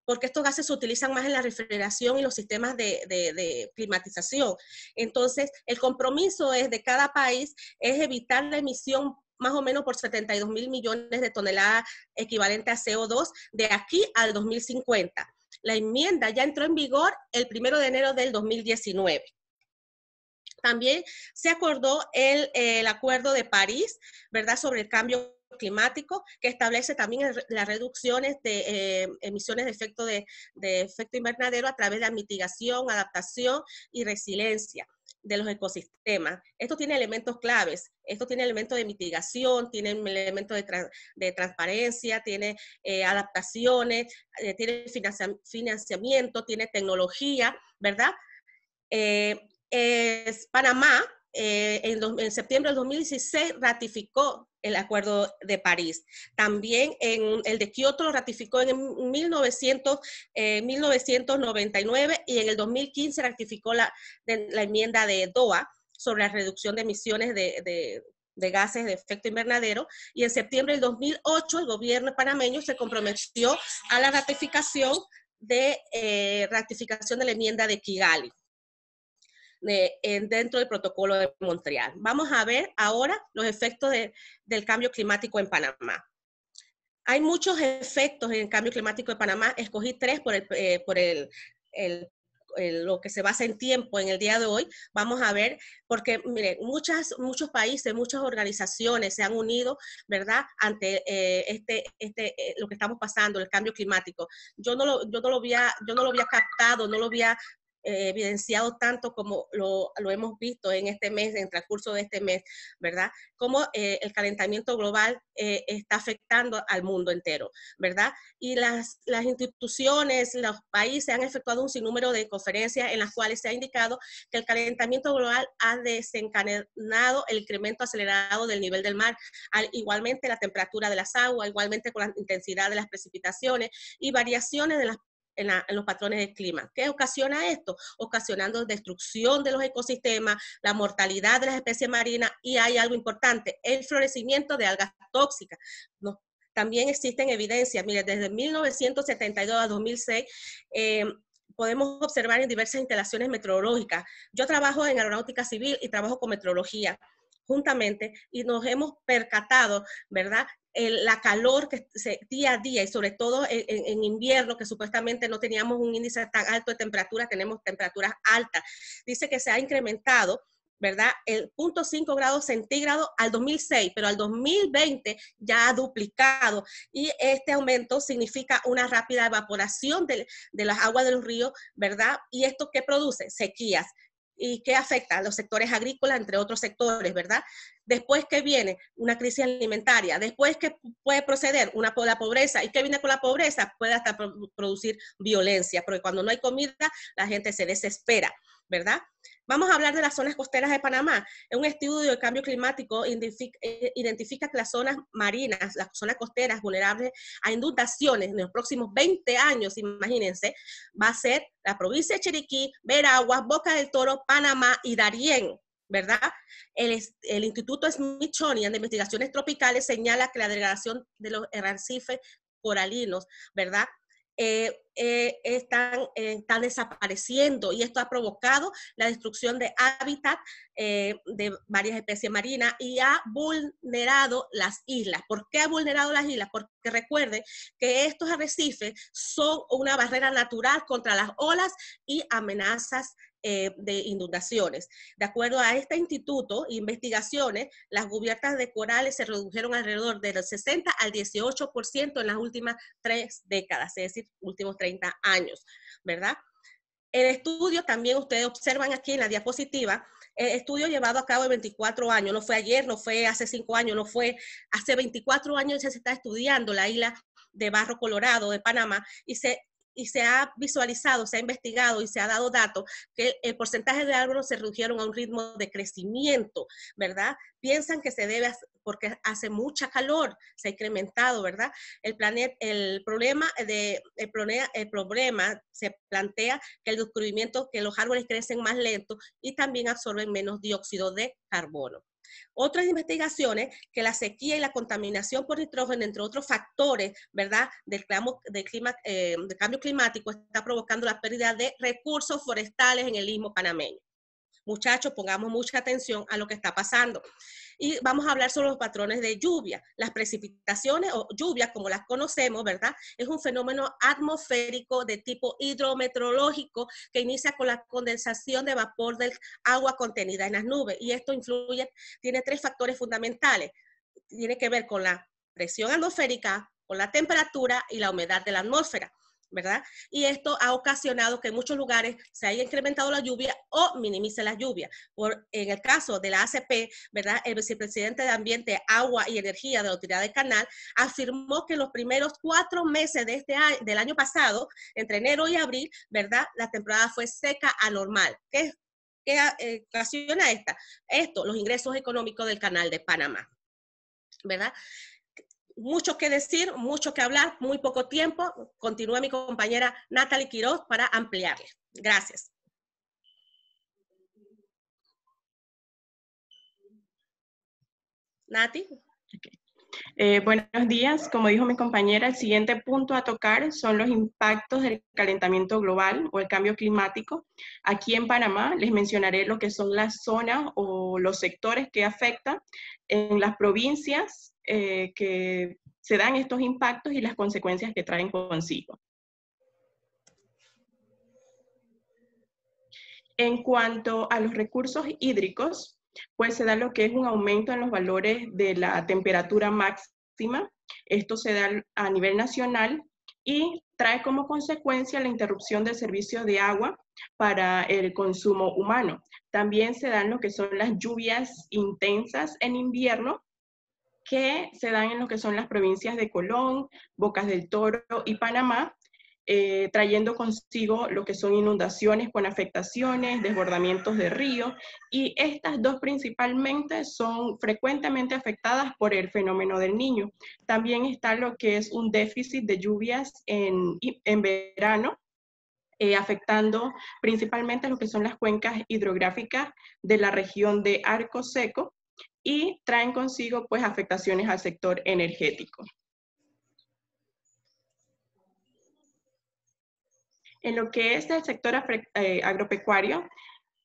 porque estos gases se utilizan más en la refrigeración y los sistemas de climatización. Entonces, el compromiso de cada país es evitar la emisión más o menos por 72 mil millones de toneladas equivalente a CO2 de aquí al 2050. La enmienda ya entró en vigor el 1 de enero del 2019. También se acordó el Acuerdo de París, ¿verdad?, sobre el cambio climático, que establece también las reducciones de emisiones de efecto invernadero a través de la mitigación, adaptación y resiliencia de los ecosistemas. Esto tiene elementos claves, esto tiene elementos de mitigación, tiene elementos de transparencia, tiene adaptaciones, tiene financiamiento, tiene tecnología, ¿verdad? Panamá en septiembre del 2016 ratificó el Acuerdo de París. También el de Kioto lo ratificó en 1999 y en el 2015 ratificó la enmienda de Doha sobre la reducción de emisiones de gases de efecto invernadero, y en septiembre del 2008 el gobierno panameño se comprometió a la ratificación de la enmienda de Kigali dentro del protocolo de Montreal. Vamos a ver ahora los efectos del cambio climático en Panamá. Hay muchos efectos en el cambio climático de Panamá. Escogí 3 por lo que se basa en tiempo en el día de hoy. Vamos a ver, porque miren, muchos países, muchas organizaciones se han unido, ¿verdad?, ante lo que estamos pasando, el cambio climático. Yo no lo había captado, no lo había evidenciado tanto como lo hemos visto en este mes, en el transcurso de este mes, ¿verdad? Cómo el calentamiento global está afectando al mundo entero, ¿verdad? Y las instituciones, los países han efectuado un sinnúmero de conferencias en las cuales se ha indicado que el calentamiento global ha desencadenado el incremento acelerado del nivel del mar, igualmente la temperatura de las aguas, igualmente con la intensidad de las precipitaciones y variaciones de en los patrones del clima. ¿Qué ocasiona esto? Ocasionando destrucción de los ecosistemas, la mortalidad de las especies marinas, y hay algo importante, el florecimiento de algas tóxicas. ¿No? También existen evidencias, mire, desde 1972 a 2006, podemos observar en diversas instalaciones meteorológicas. Yo trabajo en aeronáutica civil y trabajo con meteorología juntamente, y nos hemos percatado, ¿verdad?, la calor que día a día, y sobre todo en invierno, que supuestamente no teníamos un índice tan alto de temperatura, tenemos temperaturas altas. Dice que se ha incrementado, ¿verdad?, el 0.5 grados centígrados al 2006, pero al 2020 ya ha duplicado, y este aumento significa una rápida evaporación de las aguas de los ríos, ¿verdad? ¿Y esto qué produce? Sequías. ¿Y qué afecta a los sectores agrícolas, entre otros sectores, verdad? Después que viene una crisis alimentaria, después que puede proceder la pobreza. ¿Y qué viene con la pobreza? Puede hasta producir violencia, porque cuando no hay comida, la gente se desespera, ¿verdad? Vamos a hablar de las zonas costeras de Panamá. Un estudio de cambio climático identifica que las zonas marinas, las zonas costeras vulnerables a inundaciones en los próximos 20 años, imagínense, va a ser la provincia de Chiriquí, Veraguas, Boca del Toro, Panamá y Darién, ¿verdad? El Instituto Smithsonian de Investigaciones Tropicales señala que la degradación de los arrecifes coralinos, ¿verdad?, están desapareciendo, y esto ha provocado la destrucción de hábitat de varias especies marinas, y ha vulnerado las islas. ¿Por qué ha vulnerado las islas? Porque recuerden que estos arrecifes son una barrera natural contra las olas y amenazas de inundaciones. De acuerdo a este instituto, investigaciones, las cubiertas de corales se redujeron alrededor del 60 al 18% en las últimas 3 décadas, es decir, últimos 30 años, ¿verdad? El estudio, también ustedes observan aquí en la diapositiva, el estudio llevado a cabo de 24 años, no fue ayer, no fue hace 5 años, no fue hace 24 años, ya se está estudiando la isla de Barro Colorado de Panamá, y se ha visualizado, se ha investigado y se ha dado datos que el porcentaje de árboles se redujeron a un ritmo de crecimiento, ¿verdad? Piensan que se debe porque hace mucha calor, se ha incrementado, ¿verdad? El problema se plantea que el descubrimiento que los árboles crecen más lento y también absorben menos dióxido de carbono. Otras investigaciones, que la sequía y la contaminación por nitrógeno, entre otros factores, ¿verdad?, del cambio climático, está provocando la pérdida de recursos forestales en el istmo panameño. Muchachos, pongamos mucha atención a lo que está pasando. Y vamos a hablar sobre los patrones de lluvia. Las precipitaciones o lluvias, como las conocemos, ¿verdad?, es un fenómeno atmosférico de tipo hidrometeorológico que inicia con la condensación de vapor del agua contenida en las nubes. Y esto tiene 3 factores fundamentales. Tiene que ver con la presión atmosférica, por la temperatura y la humedad de la atmósfera, ¿verdad? Y esto ha ocasionado que en muchos lugares se haya incrementado la lluvia o minimice la lluvia. En el caso de la ACP, ¿verdad? El vicepresidente de Ambiente, Agua y Energía de la Autoridad del Canal afirmó que los primeros 4 meses de del año pasado, entre enero y abril, ¿verdad? La temporada fue seca anormal. ¿Qué ocasiona esto? Los ingresos económicos del Canal de Panamá, ¿verdad? Mucho que decir, mucho que hablar, muy poco tiempo. Continúa mi compañera Natalie Quiroz para ampliarle. Gracias. Nati. Buenos días. Como dijo mi compañera, el siguiente punto a tocar son los impactos del calentamiento global o el cambio climático. Aquí en Panamá les mencionaré lo que son las zonas o los sectores que afectan en las provincias que se dan estos impactos y las consecuencias que traen consigo. En cuanto a los recursos hídricos, pues se da lo que es un aumento en los valores de la temperatura máxima. Esto se da a nivel nacional y trae como consecuencia la interrupción del servicio de agua para el consumo humano. También se dan lo que son las lluvias intensas en invierno, que se dan en lo que son las provincias de Colón, Bocas del Toro y Panamá, trayendo consigo lo que son inundaciones con afectaciones, desbordamientos de ríos, y estas dos principalmente son frecuentemente afectadas por el fenómeno del Niño. También está lo que es un déficit de lluvias en verano, afectando principalmente lo que son las cuencas hidrográficas de la región de Arco Seco, y traen consigo pues afectaciones al sector energético. En lo que es el sector agropecuario,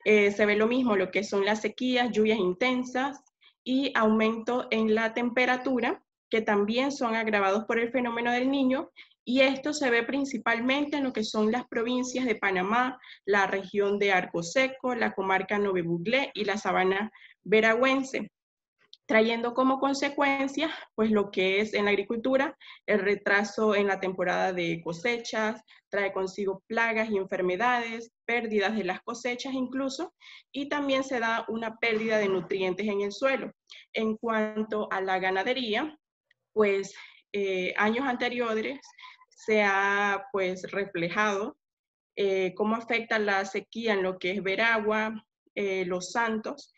se ve lo mismo, lo que son las sequías, lluvias intensas y aumento en la temperatura, que también son agravados por el fenómeno del Niño, y esto se ve principalmente en lo que son las provincias de Panamá, la región de Arco Seco, la comarca Nove Buglé y la sabana veragüense, trayendo como consecuencia, pues lo que es en la agricultura, el retraso en la temporada de cosechas, trae consigo plagas y enfermedades, pérdidas de las cosechas incluso, y también se da una pérdida de nutrientes en el suelo. En cuanto a la ganadería, pues años anteriores se ha pues reflejado cómo afecta la sequía en lo que es Veragua, Los Santos,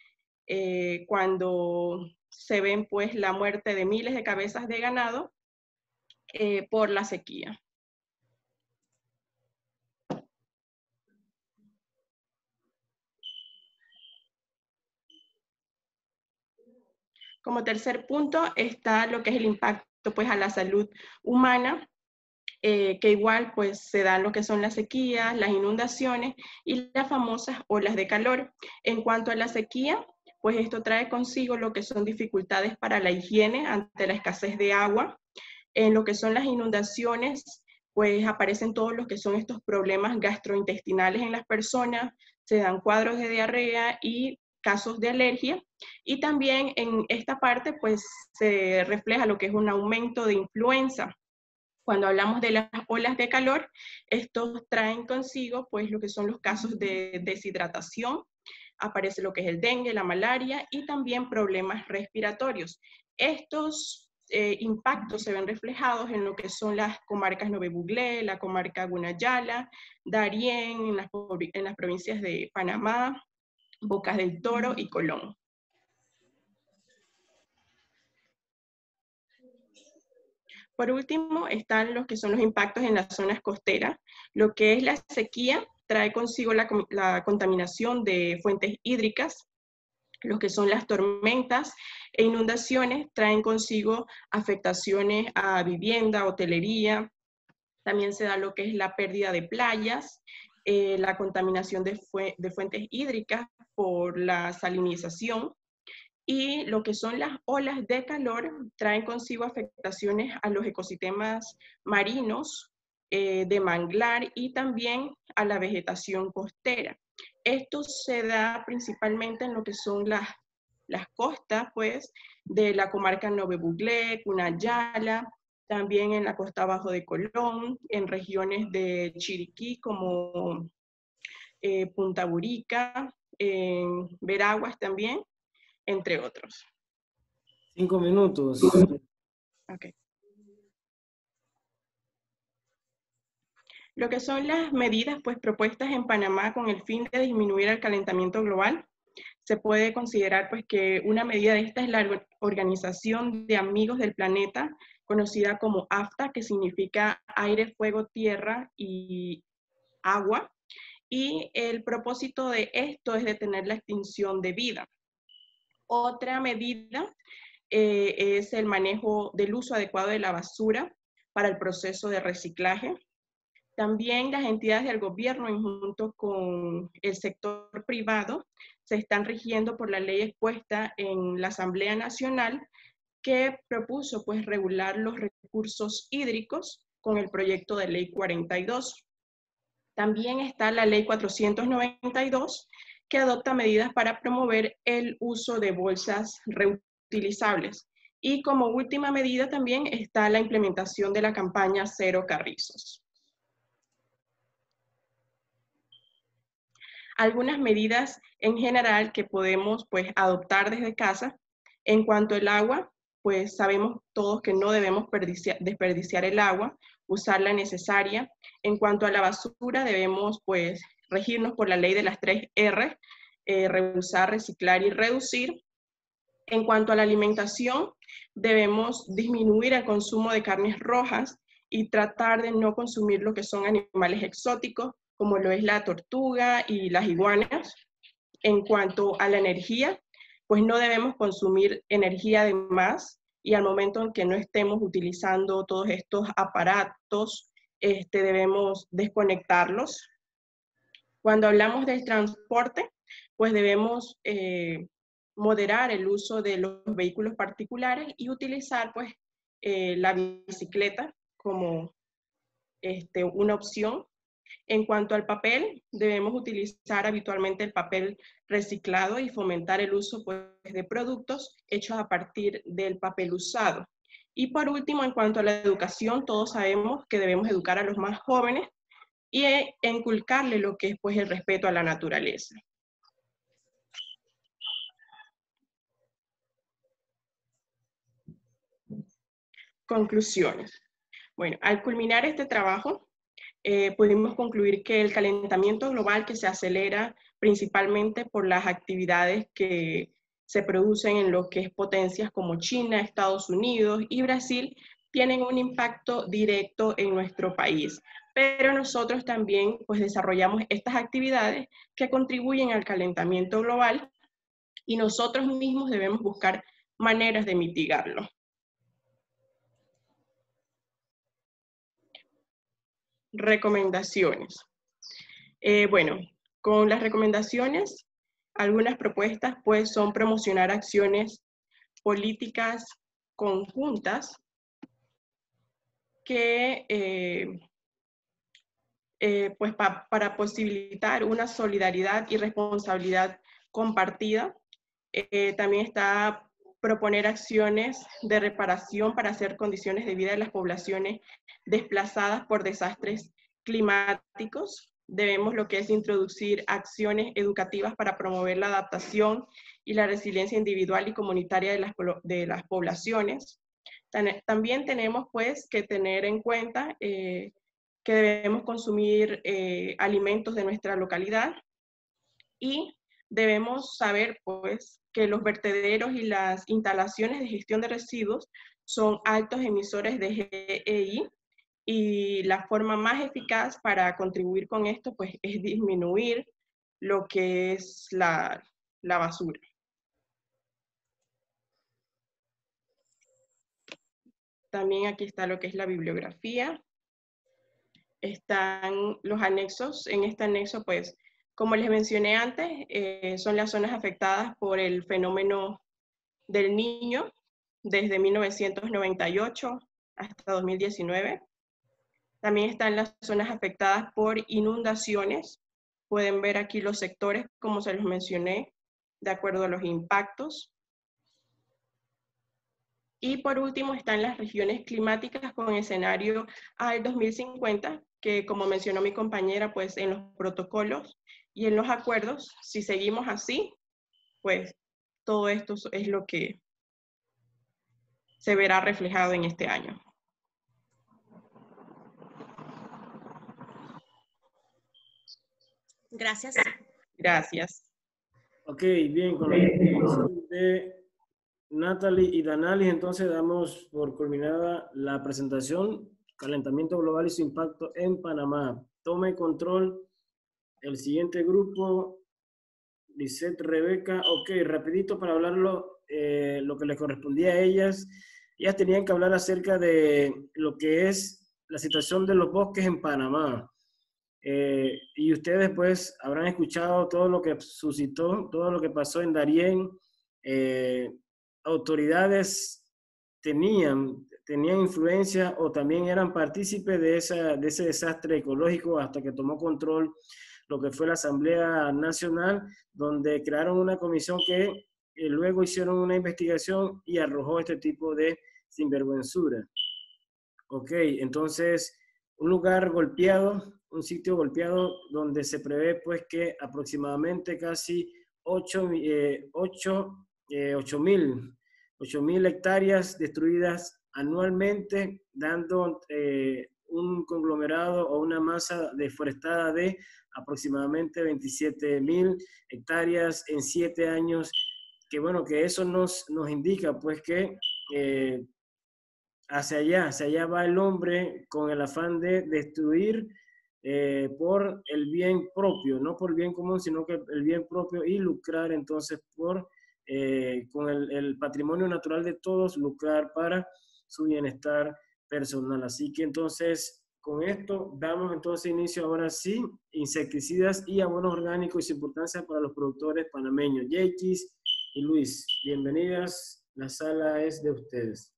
cuando se ven pues la muerte de miles de cabezas de ganado por la sequía. Como tercer punto está lo que es el impacto pues a la salud humana, que igual pues se dan lo que son las sequías, las inundaciones y las famosas olas de calor. En cuanto a la sequía, pues esto trae consigo lo que son dificultades para la higiene ante la escasez de agua. En lo que son las inundaciones, pues aparecen todos los que son estos problemas gastrointestinales en las personas, se dan cuadros de diarrea y casos de alergia, y también en esta parte pues se refleja lo que es un aumento de influenza. Cuando hablamos de las olas de calor, estos traen consigo pues lo que son los casos de deshidratación, aparece lo que es el dengue, la malaria y también problemas respiratorios. Estos impactos se ven reflejados en lo que son las comarcas Nove Buglé, la comarca Gunayala, Darién, en las provincias de Panamá, Bocas del Toro y Colón. Por último, están los que son los impactos en las zonas costeras. Lo que es la sequía trae consigo la contaminación de fuentes hídricas. Lo que son las tormentas e inundaciones traen consigo afectaciones a vivienda, hotelería. También se da lo que es la pérdida de playas, la contaminación de fuentes hídricas por la salinización. Y lo que son las olas de calor traen consigo afectaciones a los ecosistemas marinos, de manglar y también a la vegetación costera. Esto se da principalmente en lo que son las las costas, pues, de la comarca Nove Buglé, Cunayala, también en la costa abajo de Colón, en regiones de Chiriquí como Punta Burica, en Veraguas también, entre otros. 5 minutos. Okay. Lo que son las medidas pues, propuestas en Panamá con el fin de disminuir el calentamiento global, se puede considerar pues, que una medida de esta es la Organización de Amigos del Planeta, conocida como AFTA, que significa aire, fuego, tierra y agua. Y el propósito de esto es detener la extinción de vida. Otra medida es el manejo del uso adecuado de la basura para el proceso de reciclaje. También las entidades del gobierno, junto con el sector privado, se están rigiendo por la ley expuesta en la Asamblea Nacional que propuso pues, regular los recursos hídricos con el proyecto de ley 42. También está la ley 492 que adopta medidas para promover el uso de bolsas reutilizables. Y como última medida también está la implementación de la campaña Cero Carrizos. Algunas medidas en general que podemos pues, adoptar desde casa. En cuanto al agua, pues sabemos todos que no debemos desperdiciar el agua, usar la necesaria. En cuanto a la basura, debemos pues, regirnos por la ley de las 3 R, reusar, reciclar y reducir. En cuanto a la alimentación, debemos disminuir el consumo de carnes rojas y tratar de no consumir lo que son animales exóticos, como lo es la tortuga y las iguanas. En cuanto a la energía, pues no debemos consumir energía de más y al momento en que no estemos utilizando todos estos aparatos, debemos desconectarlos. Cuando hablamos del transporte, pues debemos moderar el uso de los vehículos particulares y utilizar pues la bicicleta como una opción. En cuanto al papel, debemos utilizar habitualmente el papel reciclado y fomentar el uso pues, de productos hechos a partir del papel usado. Y por último, en cuanto a la educación, todos sabemos que debemos educar a los más jóvenes y inculcarle lo que es pues, el respeto a la naturaleza. Conclusiones. Bueno, al culminar este trabajo, pudimos concluir que el calentamiento global que se acelera principalmente por las actividades que se producen en lo que es potencias como China, Estados Unidos y Brasil, tienen un impacto directo en nuestro país. Pero nosotros también pues, desarrollamos estas actividades que contribuyen al calentamiento global y nosotros mismos debemos buscar maneras de mitigarlo. Recomendaciones. Bueno, con las recomendaciones, algunas propuestas pues son promocionar acciones políticas conjuntas que pues para posibilitar una solidaridad y responsabilidad compartida. También está proponer acciones de reparación para hacer condiciones de vida de las poblaciones desplazadas por desastres climáticos. Debemos lo que es introducir acciones educativas para promover la adaptación y la resiliencia individual y comunitaria de las poblaciones. También tenemos pues que tener en cuenta que debemos consumir alimentos de nuestra localidad y debemos saber pues que los vertederos y las instalaciones de gestión de residuos son altos emisores de GEI y la forma más eficaz para contribuir con esto pues es disminuir lo que es la basura. También aquí está lo que es la bibliografía. Están los anexos. En este anexo, pues, como les mencioné antes, son las zonas afectadas por el fenómeno del Niño desde 1998 hasta 2019. También están las zonas afectadas por inundaciones. Pueden ver aquí los sectores, como se los mencioné, de acuerdo a los impactos. Y por último están las regiones climáticas con escenario al 2050, que como mencionó mi compañera, pues en los protocolos y en los acuerdos, si seguimos así, pues todo esto es lo que se verá reflejado en este año. Gracias. Gracias. Ok, bien, con la presentación de Natalie y Danalis, entonces damos por culminada la presentación, calentamiento global y su impacto en Panamá. Tome control el siguiente grupo, Lisette, Rebeca. Ok, rapidito para hablarlo, lo que les correspondía a ellas. Ellas tenían que hablar acerca de lo que es la situación de los bosques en Panamá. Y ustedes pues habrán escuchado todo lo que suscitó, todo lo que pasó en Darién. Autoridades tenían influencia o también eran partícipes de ese desastre ecológico hasta que tomó control lo que fue la Asamblea Nacional, donde crearon una comisión que luego hicieron una investigación y arrojó este tipo de sinvergüenzura. Ok, entonces un lugar golpeado, un sitio golpeado donde se prevé pues que aproximadamente casi 8.000 hectáreas destruidas anualmente, dando un conglomerado o una masa deforestada de aproximadamente 27.000 hectáreas en 7 años, que bueno, que eso nos indica pues que hacia allá va el hombre con el afán de destruir por el bien propio, no por el bien común, sino que el bien propio y lucrar entonces con el patrimonio natural de todos, lucrar para su bienestar personal. Así que entonces con esto damos entonces inicio ahora sí, insecticidas y abonos orgánicos y su importancia para los productores panameños. Yaquis y Luis, bienvenidas, la sala es de ustedes.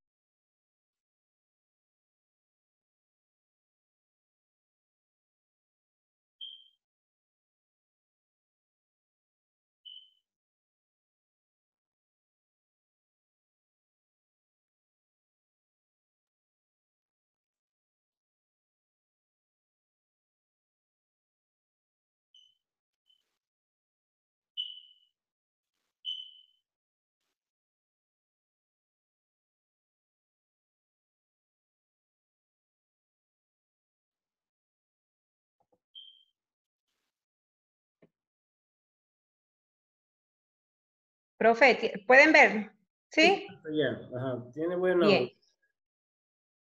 Profe, ¿pueden ver? ¿Sí? Ya, ajá. Tiene buen Bien. audio.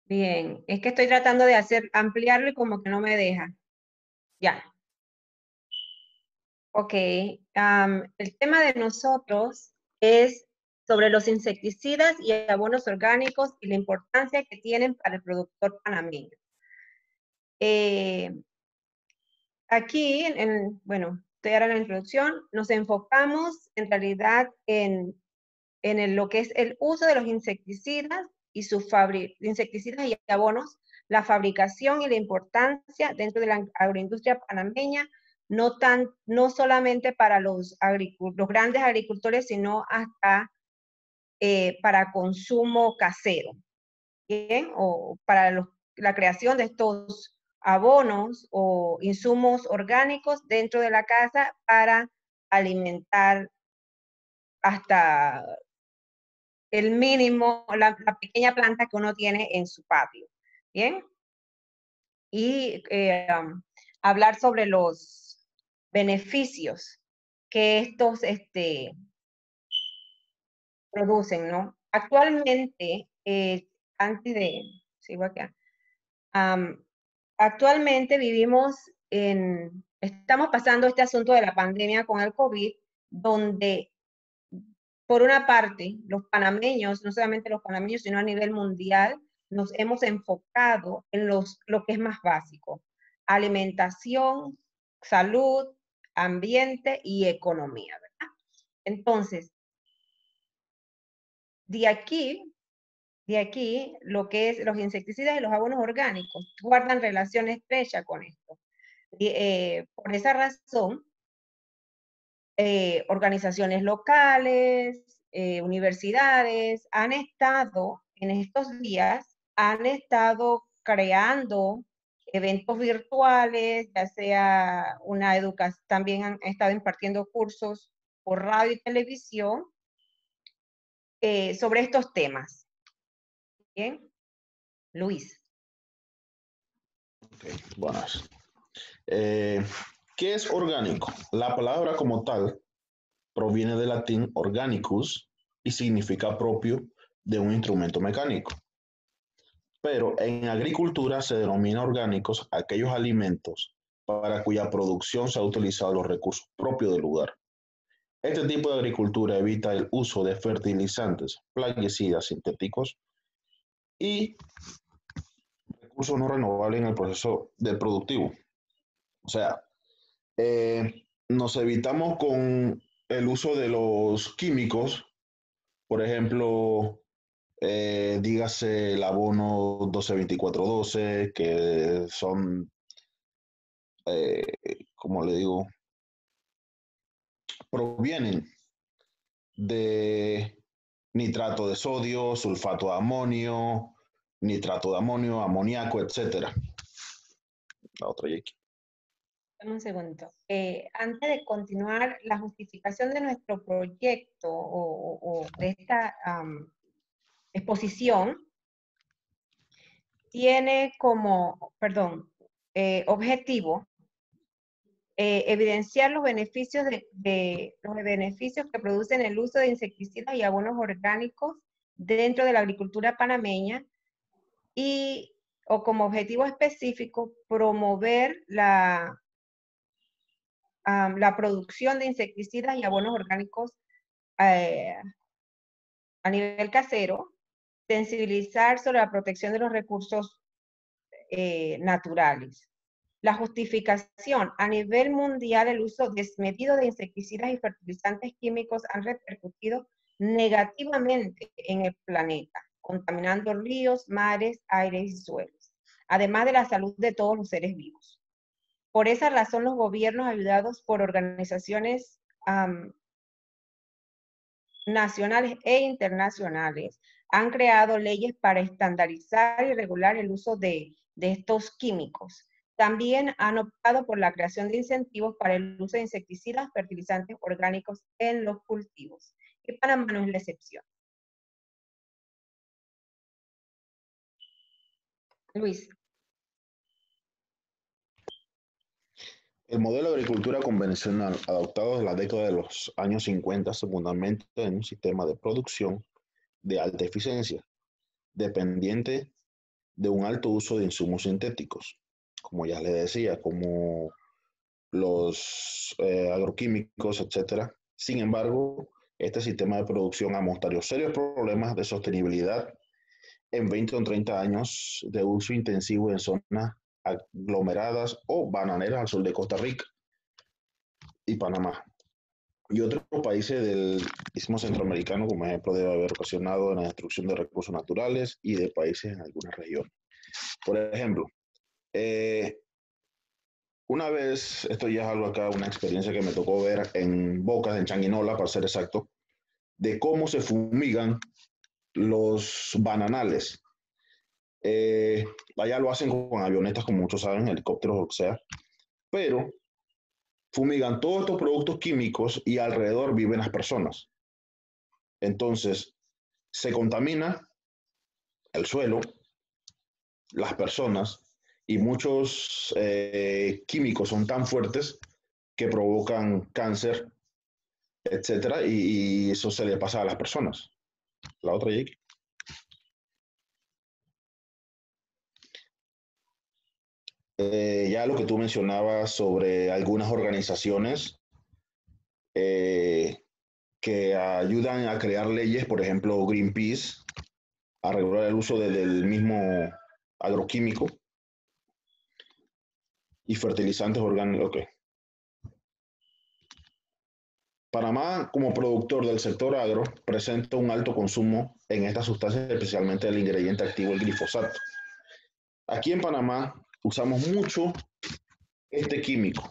Bien. Es que estoy tratando de ampliarlo y como que no me deja. Ya. Ok. El tema de nosotros es sobre los insecticidas y abonos orgánicos y la importancia que tienen para el productor panameño. Aquí, bueno, estoy ahora en la introducción, nos enfocamos en realidad en lo que es el uso de los insecticidas y insecticidas y abonos, la fabricación y la importancia dentro de la agroindustria panameña, no solamente para los grandes agricultores, sino hasta para consumo casero, ¿bien? O para la creación de estos abonos o insumos orgánicos dentro de la casa para alimentar hasta el mínimo, la pequeña planta que uno tiene en su patio, ¿bien? Y hablar sobre los beneficios que estos producen, ¿no? Actualmente, sigo acá, actualmente estamos pasando este asunto de la pandemia con el COVID, donde por una parte, los panameños, no solamente los panameños, sino a nivel mundial, nos hemos enfocado en lo que es más básico: alimentación, salud, ambiente y economía, ¿verdad? Entonces, de aquí, lo que es los insecticidas y los abonos orgánicos guardan relación estrecha con esto. Por esa razón, organizaciones locales, universidades han estado en estos días, han estado creando eventos virtuales, ya sea una educación, también han estado impartiendo cursos por radio y televisión sobre estos temas. Bien, Luis. Ok, buenas. ¿Qué es orgánico? La palabra como tal proviene del latín organicus y significa propio de un instrumento mecánico. Pero en agricultura se denomina orgánicos aquellos alimentos para cuya producción se ha utilizado los recursos propios del lugar. Este tipo de agricultura evita el uso de fertilizantes, plaguicidas sintéticos y recursos no renovables en el proceso del productivo. O sea, nos evitamos con el uso de los químicos, por ejemplo, dígase el abono 12-24-12, que son, como le digo, provienen de nitrato de sodio, sulfato de amonio, nitrato de amonio, amoníaco, etc. La otra y aquí. Un segundo. Antes de continuar, la justificación de nuestro proyecto o de esta exposición tiene como, objetivo evidenciar los beneficios los beneficios que producen el uso de insecticidas y abonos orgánicos dentro de la agricultura panameña o como objetivo específico promover la producción de insecticidas y abonos orgánicos a nivel casero, sensibilizar sobre la protección de los recursos naturales. La justificación: a nivel mundial el uso desmedido de insecticidas y fertilizantes químicos han repercutido negativamente en el planeta, contaminando ríos, mares, aires y suelos, además de la salud de todos los seres vivos. Por esa razón, los gobiernos, ayudados por organizaciones nacionales e internacionales, han creado leyes para estandarizar y regular el uso de estos químicos. También han optado por la creación de incentivos para el uso de insecticidas, fertilizantes orgánicos en los cultivos. Y Panamá no es la excepción. Luis. El modelo de agricultura convencional adoptado en la década de los años 50 se fundamenta en un sistema de producción de alta eficiencia, dependiente de un alto uso de insumos sintéticos, como ya les decía, como los agroquímicos, etc. Sin embargo, este sistema de producción ha mostrado serios problemas de sostenibilidad en 20 o 30 años de uso intensivo en zonas aglomeradas o bananeras al sur de Costa Rica y Panamá y otros países del istmo centroamericano, como ejemplo, debe haber ocasionado la destrucción de recursos naturales y de países en algunas regiones. Por ejemplo, una vez, esto ya es algo acá, una experiencia que me tocó ver en Bocas, en Changuinola, para ser exacto, de cómo se fumigan los bananales. Allá lo hacen con avionetas, como muchos saben, helicópteros, o sea, pero fumigan todos estos productos químicos y alrededor viven las personas. Entonces, se contamina el suelo, las personas, y muchos químicos son tan fuertes que provocan cáncer, etcétera, y eso se le pasa a las personas. La otra, Jake. Ya lo que tú mencionabas sobre algunas organizaciones que ayudan a crear leyes, por ejemplo, Greenpeace, a regular el uso del mismo agroquímico y fertilizantes orgánicos. Okay. Panamá, como productor del sector agro, presenta un alto consumo en estas sustancias, especialmente el ingrediente activo, el glifosato. Aquí en Panamá usamos mucho este químico,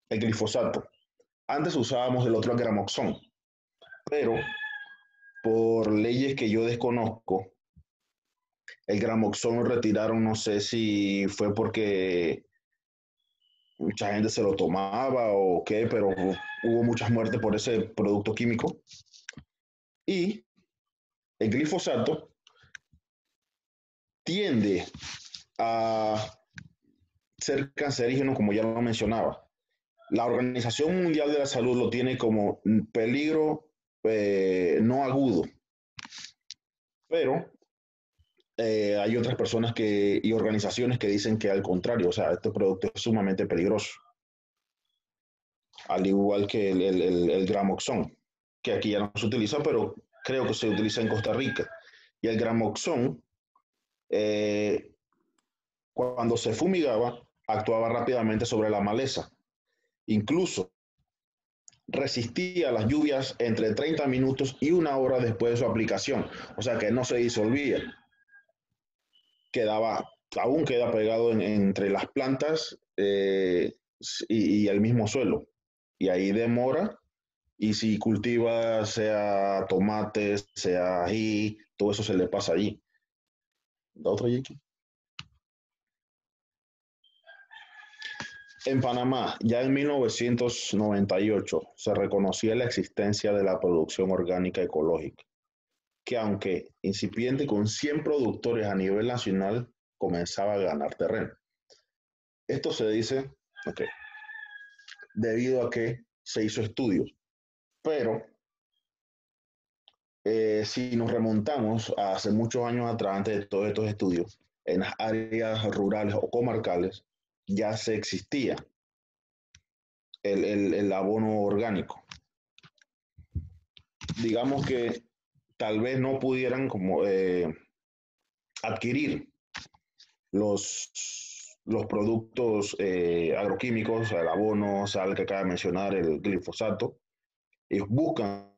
el glifosato. Antes usábamos el otro, el gramoxón, pero por leyes que yo desconozco, el Gramoxone lo retiraron, no sé si fue porque mucha gente se lo tomaba o qué, pero hubo muchas muertes por ese producto químico. Y el glifosato tiende a ser cancerígeno, como ya lo mencionaba. La Organización Mundial de la Salud lo tiene como peligro no agudo, pero hay otras personas y organizaciones que dicen que al contrario, o sea, este producto es sumamente peligroso, al igual que el Gramoxone, que aquí ya no se utiliza, pero creo que se utiliza en Costa Rica. Y el Gramoxone, cuando se fumigaba, actuaba rápidamente sobre la maleza. Incluso resistía las lluvias entre 30 minutos y 1 hora después de su aplicación, o sea que no se disolvía. Aún queda pegado entre las plantas y el mismo suelo. Y ahí demora, y si cultiva sea tomates, sea ají, todo eso se le pasa allí. ¿Da otro, Jake? En Panamá, ya en 1998, se reconocía la existencia de la producción orgánica ecológica, que aunque incipiente con 100 productores a nivel nacional, comenzaba a ganar terreno. Esto se dice, debido a que se hizo estudios, pero si nos remontamos a hace muchos años atrás, antes de todos estos estudios, en las áreas rurales o comarcales, ya se existía el abono orgánico. Digamos que tal vez no pudieran como adquirir los productos agroquímicos, el abono, sal que acaba de mencionar, el glifosato. Ellos buscan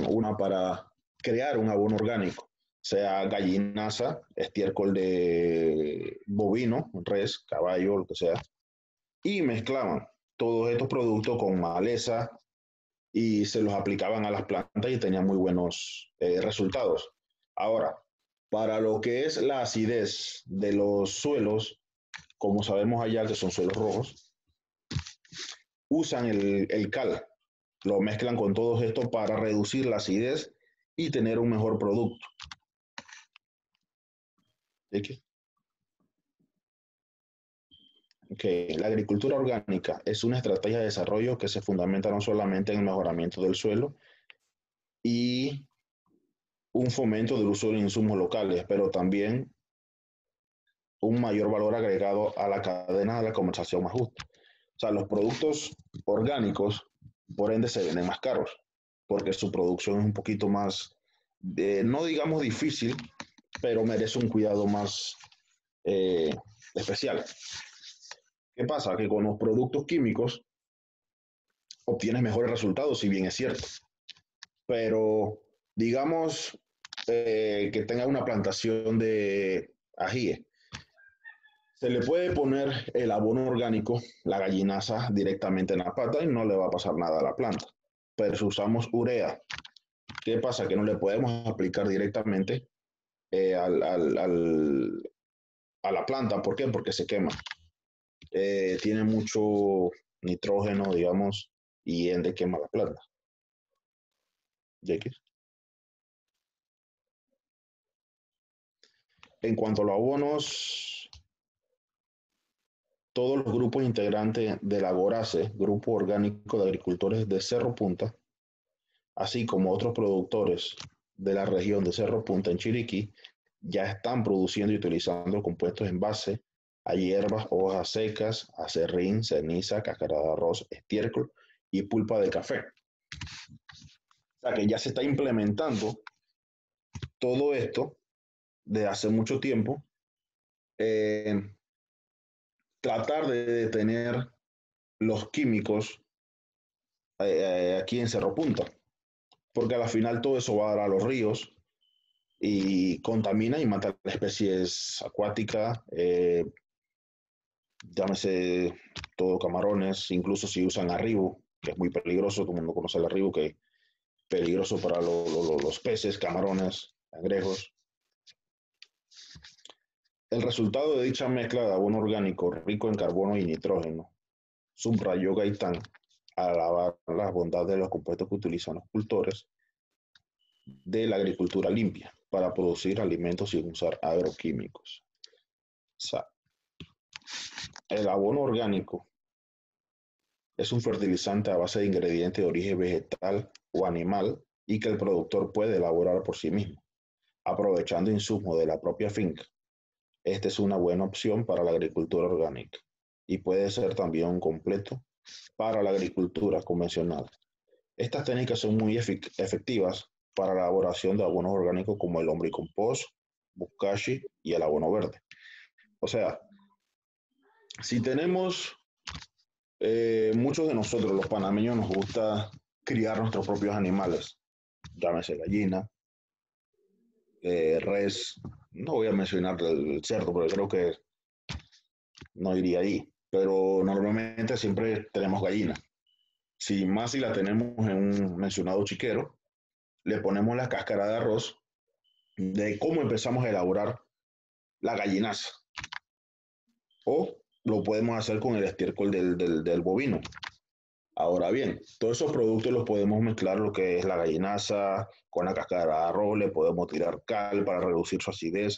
una para crear un abono orgánico, sea gallinaza, estiércol de bovino, res, caballo, lo que sea, y mezclaban todos estos productos con maleza y se los aplicaban a las plantas y tenían muy buenos resultados. Ahora, para lo que es la acidez de los suelos, como sabemos allá que son suelos rojos, usan el cal, lo mezclan con todo esto para reducir la acidez y tener un mejor producto. La agricultura orgánica es una estrategia de desarrollo que se fundamenta no solamente en el mejoramiento del suelo y un fomento del uso de insumos locales, pero también un mayor valor agregado a la cadena de la comercialización más justa. O sea, los productos orgánicos, por ende, se venden más caros, porque su producción es un poquito más, no digamos difícil, pero merece un cuidado más especial. ¿Qué pasa? Que con los productos químicos obtienes mejores resultados, si bien es cierto. Pero digamos que tenga una plantación de ajíes. Se le puede poner el abono orgánico, la gallinaza, directamente en la pata y no le va a pasar nada a la planta. Pero si usamos urea, ¿qué pasa? Que no le podemos aplicar directamente a la planta. ¿Por qué? Porque se quema. Tiene mucho nitrógeno, digamos, y ende quema la planta. ¿Jake? En cuanto a los abonos, todos los grupos integrantes de la GORACE, Grupo Orgánico de Agricultores de Cerro Punta, así como otros productores de la región de Cerro Punta en Chiriquí, ya están produciendo y utilizando compuestos en base a hierbas, hojas secas, acerrín, ceniza, cáscara de arroz, estiércol y pulpa de café. O sea que ya se está implementando todo esto desde hace mucho tiempo. Tratar de detener los químicos aquí en Cerro Punta, porque al final todo eso va a dar a los ríos y contamina y mata especies acuáticas, llámese todo camarones, incluso si usan arribo, que es muy peligroso, todo el mundo conoce el arribo, que peligroso para los peces, camarones, cangrejos. El resultado de dicha mezcla de abono orgánico rico en carbono y nitrógeno, subrayó Gaitán al alabar las bondades de los compuestos que utilizan los cultores de la agricultura limpia para producir alimentos sin usar agroquímicos. O sea, el abono orgánico es un fertilizante a base de ingredientes de origen vegetal o animal y que el productor puede elaborar por sí mismo, aprovechando insumos de la propia finca. Esta es una buena opción para la agricultura orgánica y puede ser también un completo para la agricultura convencional. Estas técnicas son muy efectivas para la elaboración de abonos orgánicos como el lombricompost, bokashi y el abono verde. O sea, si tenemos, muchos de nosotros los panameños nos gusta criar nuestros propios animales, llámese gallina, res, no voy a mencionar el cerdo porque creo que no iría ahí, pero normalmente siempre tenemos gallina. Si la tenemos en un mencionado chiquero, le ponemos la cáscara de arroz de cómo empezamos a elaborar la gallinaza. O lo podemos hacer con el estiércol del bovino. Ahora bien, todos esos productos los podemos mezclar lo que es la gallinaza con la cáscara de arroz, le podemos tirar cal para reducir su acidez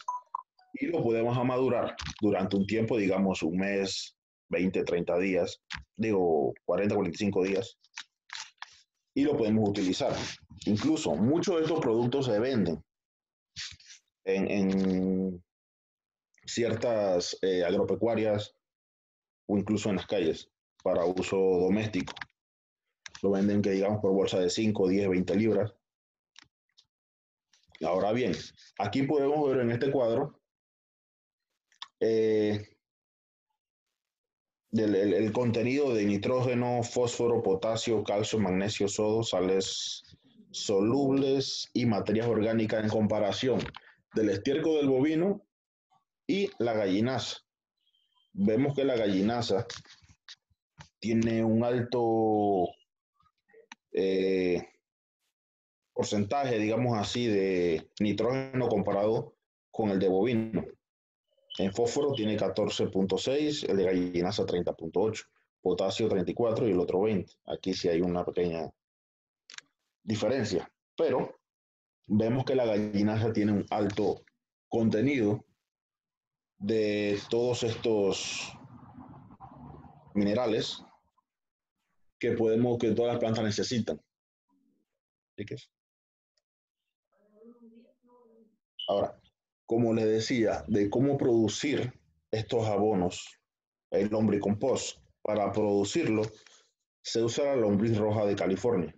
y lo podemos amadurar durante un tiempo, digamos un mes, 20, 30 días, 40, 45 días y lo podemos utilizar. Incluso muchos de estos productos se venden en ciertas agropecuarias o incluso en las calles para uso doméstico. Lo venden que digamos por bolsa de 5, 10, 20 libras. Ahora bien, aquí podemos ver en este cuadro el contenido de nitrógeno, fósforo, potasio, calcio, magnesio, sodio, sales solubles y materias orgánicas en comparación del estiércol del bovino y la gallinaza. Vemos que la gallinaza tiene un alto porcentaje, digamos así, de nitrógeno comparado con el de bovino. En fósforo tiene 14.6, el de gallinaza 30.8, potasio 34 y el otro 20. Aquí sí hay una pequeña diferencia, pero vemos que la gallinaza tiene un alto contenido de todos estos minerales que todas las plantas necesitan. Ahora, como les decía, de cómo producir estos abonos, el lombricompost. Para producirlo, se usa la lombriz roja de California,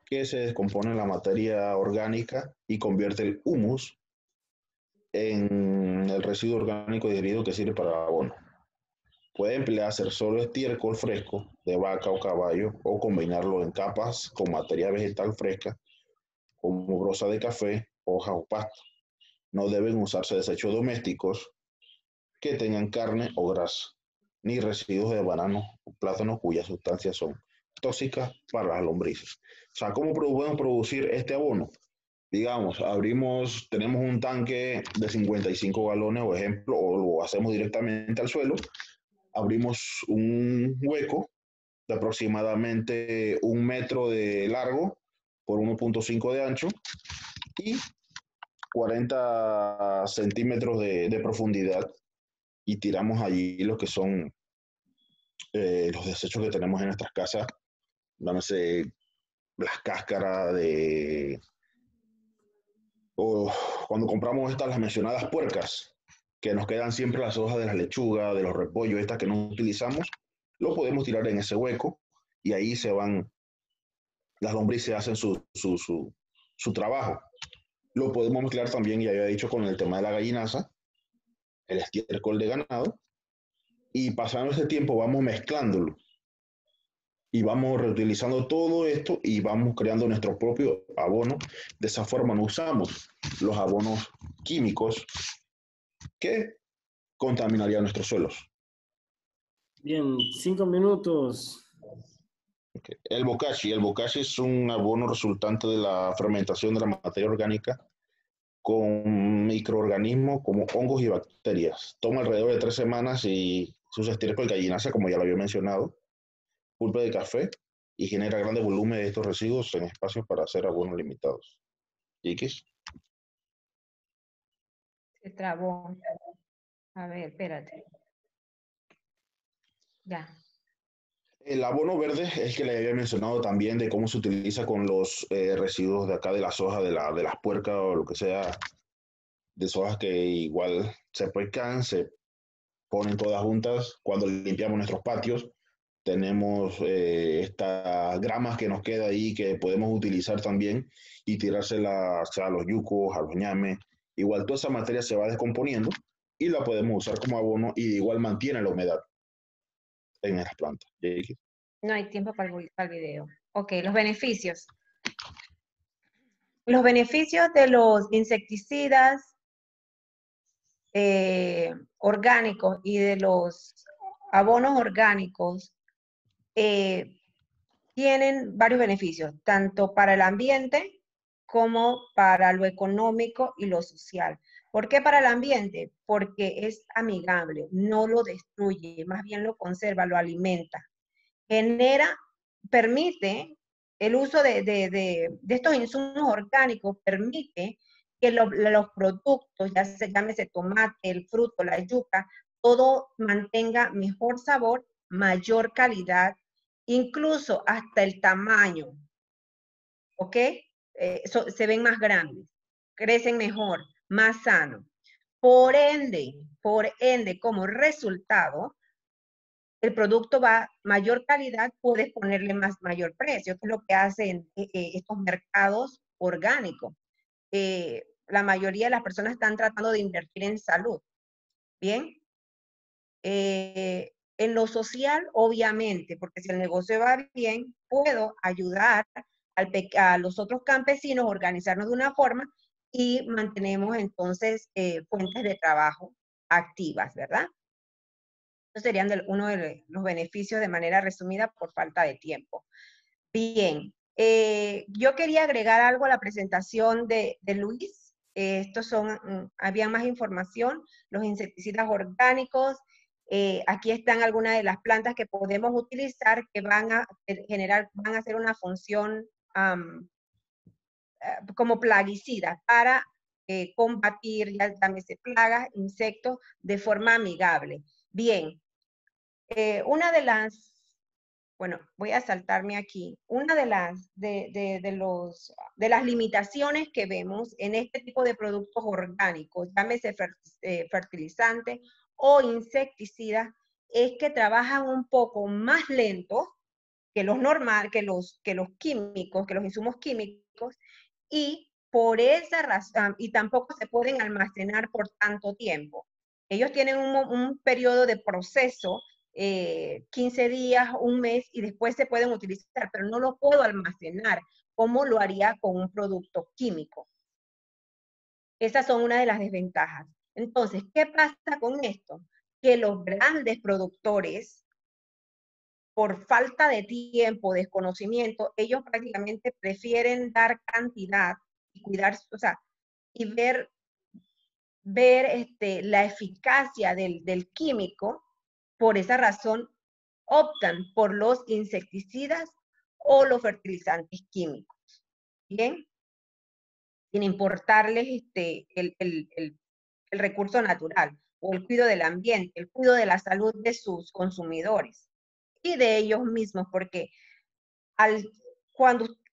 que se descompone en la materia orgánica y convierte el humus en el residuo orgánico digerido que sirve para el abono. Puede emplearse solo estiércol fresco de vaca o caballo o combinarlo en capas con materia vegetal fresca como broza de café, hoja o pasto. No deben usarse desechos domésticos que tengan carne o grasa, ni residuos de banano o plátano cuyas sustancias son tóxicas para las lombrices. O sea, ¿cómo podemos producir este abono? Digamos, tenemos un tanque de 55 galones, por ejemplo, o lo hacemos directamente al suelo, abrimos un hueco de aproximadamente 1 metro de largo por 1.5 de ancho y 40 centímetros de profundidad y tiramos allí lo que son los desechos que tenemos en nuestras casas, llámese las cáscaras o cuando compramos las mencionadas puercas, que nos quedan siempre las hojas de la lechuga, de los repollos, estas que no utilizamos, lo podemos tirar en ese hueco y ahí se van, las lombrices hacen su trabajo. Lo podemos mezclar también, ya había dicho, con el tema de la gallinaza, el estiércol de ganado, y pasando ese tiempo vamos mezclándolo y vamos reutilizando todo esto y vamos creando nuestro propio abono. De esa forma no usamos los abonos químicos que contaminarían nuestros suelos. Bien, 5 minutos. Ok. El bokashi es un abono resultante de la fermentación de la materia orgánica con microorganismos como hongos y bacterias. Toma alrededor de 3 semanas y sus estiércol gallinaza, como ya lo había mencionado, pulpa de café y genera grandes volúmenes de estos residuos en espacios para hacer abonos limitados. ¿X? Se trabó. A ver, espérate. Ya. El abono verde es el que le había mencionado también de cómo se utiliza con los residuos de acá de las hojas de las puercas o lo que sea, de sojas que igual se puercan, se ponen todas juntas. Cuando limpiamos nuestros patios, tenemos estas gramas que nos queda ahí que podemos utilizar también y tirárselas a los yucos, a los ñames. Igual toda esa materia se va descomponiendo y la podemos usar como abono y igual mantiene la humedad en las plantas. No hay tiempo para el video. Ok, los beneficios. Los beneficios de los insecticidas orgánicos y de los abonos orgánicos tienen varios beneficios, tanto para el ambiente como para lo económico y lo social. ¿Por qué para el ambiente? Porque es amigable, no lo destruye, más bien lo conserva, lo alimenta. Permite el uso de estos insumos orgánicos, permite que los productos, ya se llámese tomate, el fruto, la yuca, todo mantenga mejor sabor, mayor calidad, incluso hasta el tamaño, ¿ok? Se ven más grandes, crecen mejor, más sano. Por ende, como resultado, el producto va a mayor calidad, puedes ponerle mayor precio, que es lo que hacen estos mercados orgánicos. La mayoría de las personas están tratando de invertir en salud. Bien. En lo social, obviamente, porque si el negocio va bien, puedo ayudar a los otros campesinos a organizarnos de una forma y mantenemos entonces fuentes de trabajo activas, ¿verdad? Estos serían uno de los beneficios de manera resumida por falta de tiempo. Bien, yo quería agregar algo a la presentación de Luis. Había más información, los insecticidas orgánicos. Aquí están algunas de las plantas que podemos utilizar que van a hacer una función como plaguicidas para combatir, ya llámese plagas, insectos, de forma amigable. Bien, una de las, bueno, voy a saltarme aquí, una de las limitaciones que vemos en este tipo de productos orgánicos, llámese fertilizantes o insecticidas, es que trabajan un poco más lento que los químicos, que los insumos químicos, y por esa razón, y tampoco se pueden almacenar por tanto tiempo. Ellos tienen un periodo de proceso, 15 días, un mes, y después se pueden utilizar, pero no lo puedo almacenar como lo haría con un producto químico. Esas son una de las desventajas. Entonces, ¿qué pasa con esto? Que los grandes productores, por falta de tiempo, desconocimiento, ellos prácticamente prefieren dar cantidad y cuidar, o sea, y ver la eficacia del químico. Por esa razón optan por los insecticidas o los fertilizantes químicos. Bien, sin importarles el recurso natural o el cuidado del ambiente, el cuidado de la salud de sus consumidores y de ellos mismos, porque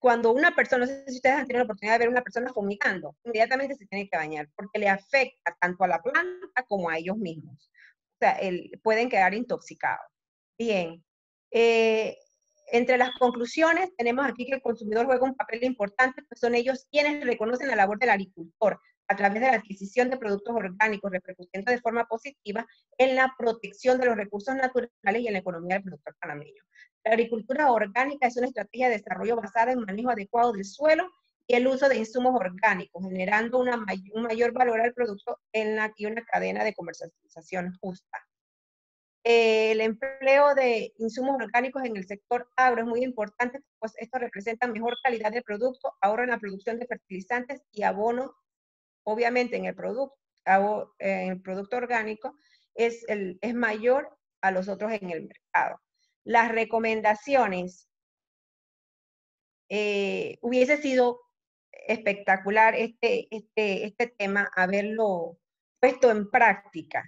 cuando una persona, no sé si ustedes han tenido la oportunidad de ver una persona fumigando, inmediatamente se tiene que bañar, porque le afecta tanto a la planta como a ellos mismos. O sea, pueden quedar intoxicados. Bien. Entre las conclusiones, tenemos aquí que el consumidor juega un papel importante, pues son ellos quienes reconocen la labor del agricultor a través de la adquisición de productos orgánicos, repercutiendo de forma positiva en la protección de los recursos naturales y en la economía del productor panameño. La agricultura orgánica es una estrategia de desarrollo basada en manejo adecuado del suelo y el uso de insumos orgánicos, generando un mayor valor al producto y una cadena de comercialización justa. El empleo de insumos orgánicos en el sector agro es muy importante, pues esto representa mejor calidad del producto, ahorro en la producción de fertilizantes y abono, obviamente en el producto orgánico es mayor a los otros en el mercado. Las recomendaciones, hubiese sido espectacular este tema, haberlo puesto en práctica.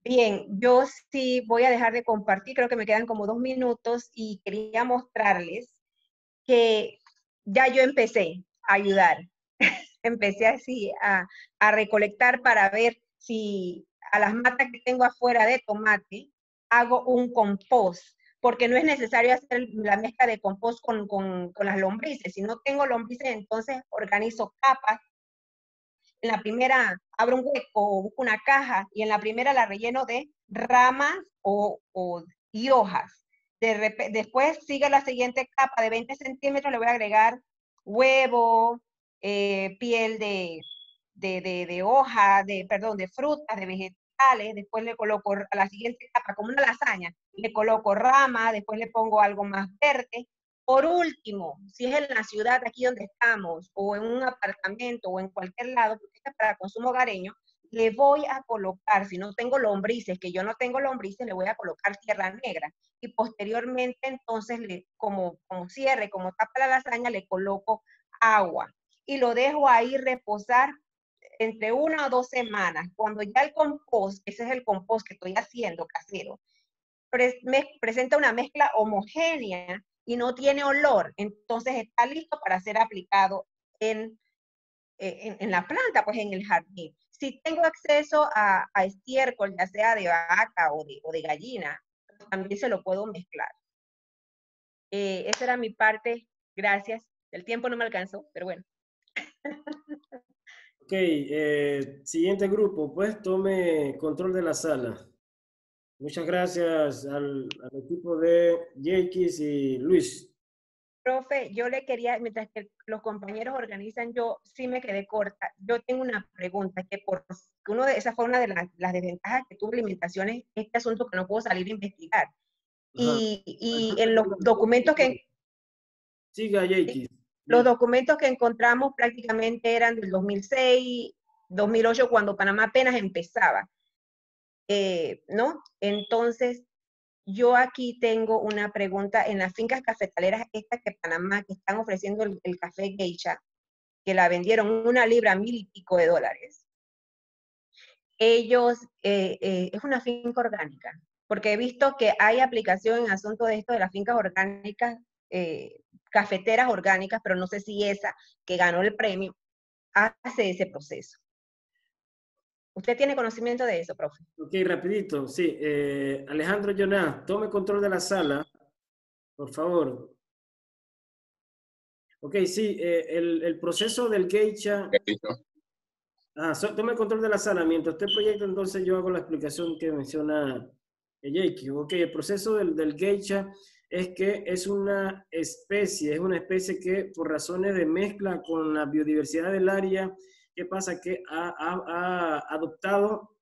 Bien, yo sí voy a dejar de compartir, creo que me quedan como 2 minutos y quería mostrarles que ya yo empecé a ayudar. Empecé así a recolectar para ver si a las matas que tengo afuera de tomate hago un compost, porque no es necesario hacer la mezcla de compost con las lombrices. Si no tengo lombrices, entonces organizo capas. En la primera abro un hueco o busco una caja y en la primera la relleno de ramas y hojas. Después sigue la siguiente capa de 20 centímetros, le voy a agregar huevo, piel de hoja, de frutas, de vegetales. Después le coloco a la siguiente capa, como una lasaña, le coloco rama, después le pongo algo más verde. Por último, si es en la ciudad aquí donde estamos, o en un apartamento, o en cualquier lado, porque es para consumo hogareño, le voy a colocar, si no tengo lombrices, que yo no tengo lombrices, le voy a colocar tierra negra. Y posteriormente, entonces, como cierre, como tapa la lasaña, le coloco agua. Y lo dejo ahí reposar entre 1 o 2 semanas. Cuando ya el compost, ese es el compost que estoy haciendo casero, presenta una mezcla homogénea y no tiene olor, entonces está listo para ser aplicado en la planta, pues en el jardín. Si tengo acceso a estiércol, ya sea de vaca o de gallina, también se lo puedo mezclar. Esa era mi parte, gracias. El tiempo no me alcanzó, pero bueno. Ok, siguiente grupo, pues tome control de la sala. Muchas gracias al equipo de Jeikis y Luis. Profe, yo le quería, mientras que los compañeros organizan, yo sí me quedé corta. Yo tengo una pregunta, que esa fue una de las desventajas que tuvo alimentaciones, este asunto que no puedo salir a investigar. Y en los documentos que... Siga, Jeikis. Los documentos que encontramos prácticamente eran del 2006, 2008, cuando Panamá apenas empezaba, ¿no? Entonces, yo aquí tengo una pregunta. En las fincas cafetaleras estas que Panamá, que están ofreciendo el café geisha, que la vendieron una libra $1,000 y pico. Ellos, es una finca orgánica, porque he visto que hay aplicación en asunto de esto de las fincas orgánicas, cafeteras orgánicas, pero no sé si esa que ganó el premio hace ese proceso. ¿Usted tiene conocimiento de eso, profe? Ok, rapidito, sí. Alejandro Joná, tome control de la sala, por favor. Ok, sí, el proceso del geisha... tome control de la sala. Mientras usted proyecta, entonces yo hago la explicación que menciona Jeikis. Ok, el proceso del geisha es que es una especie que por razones de mezcla con la biodiversidad del área, ¿qué pasa? Que ha adoptado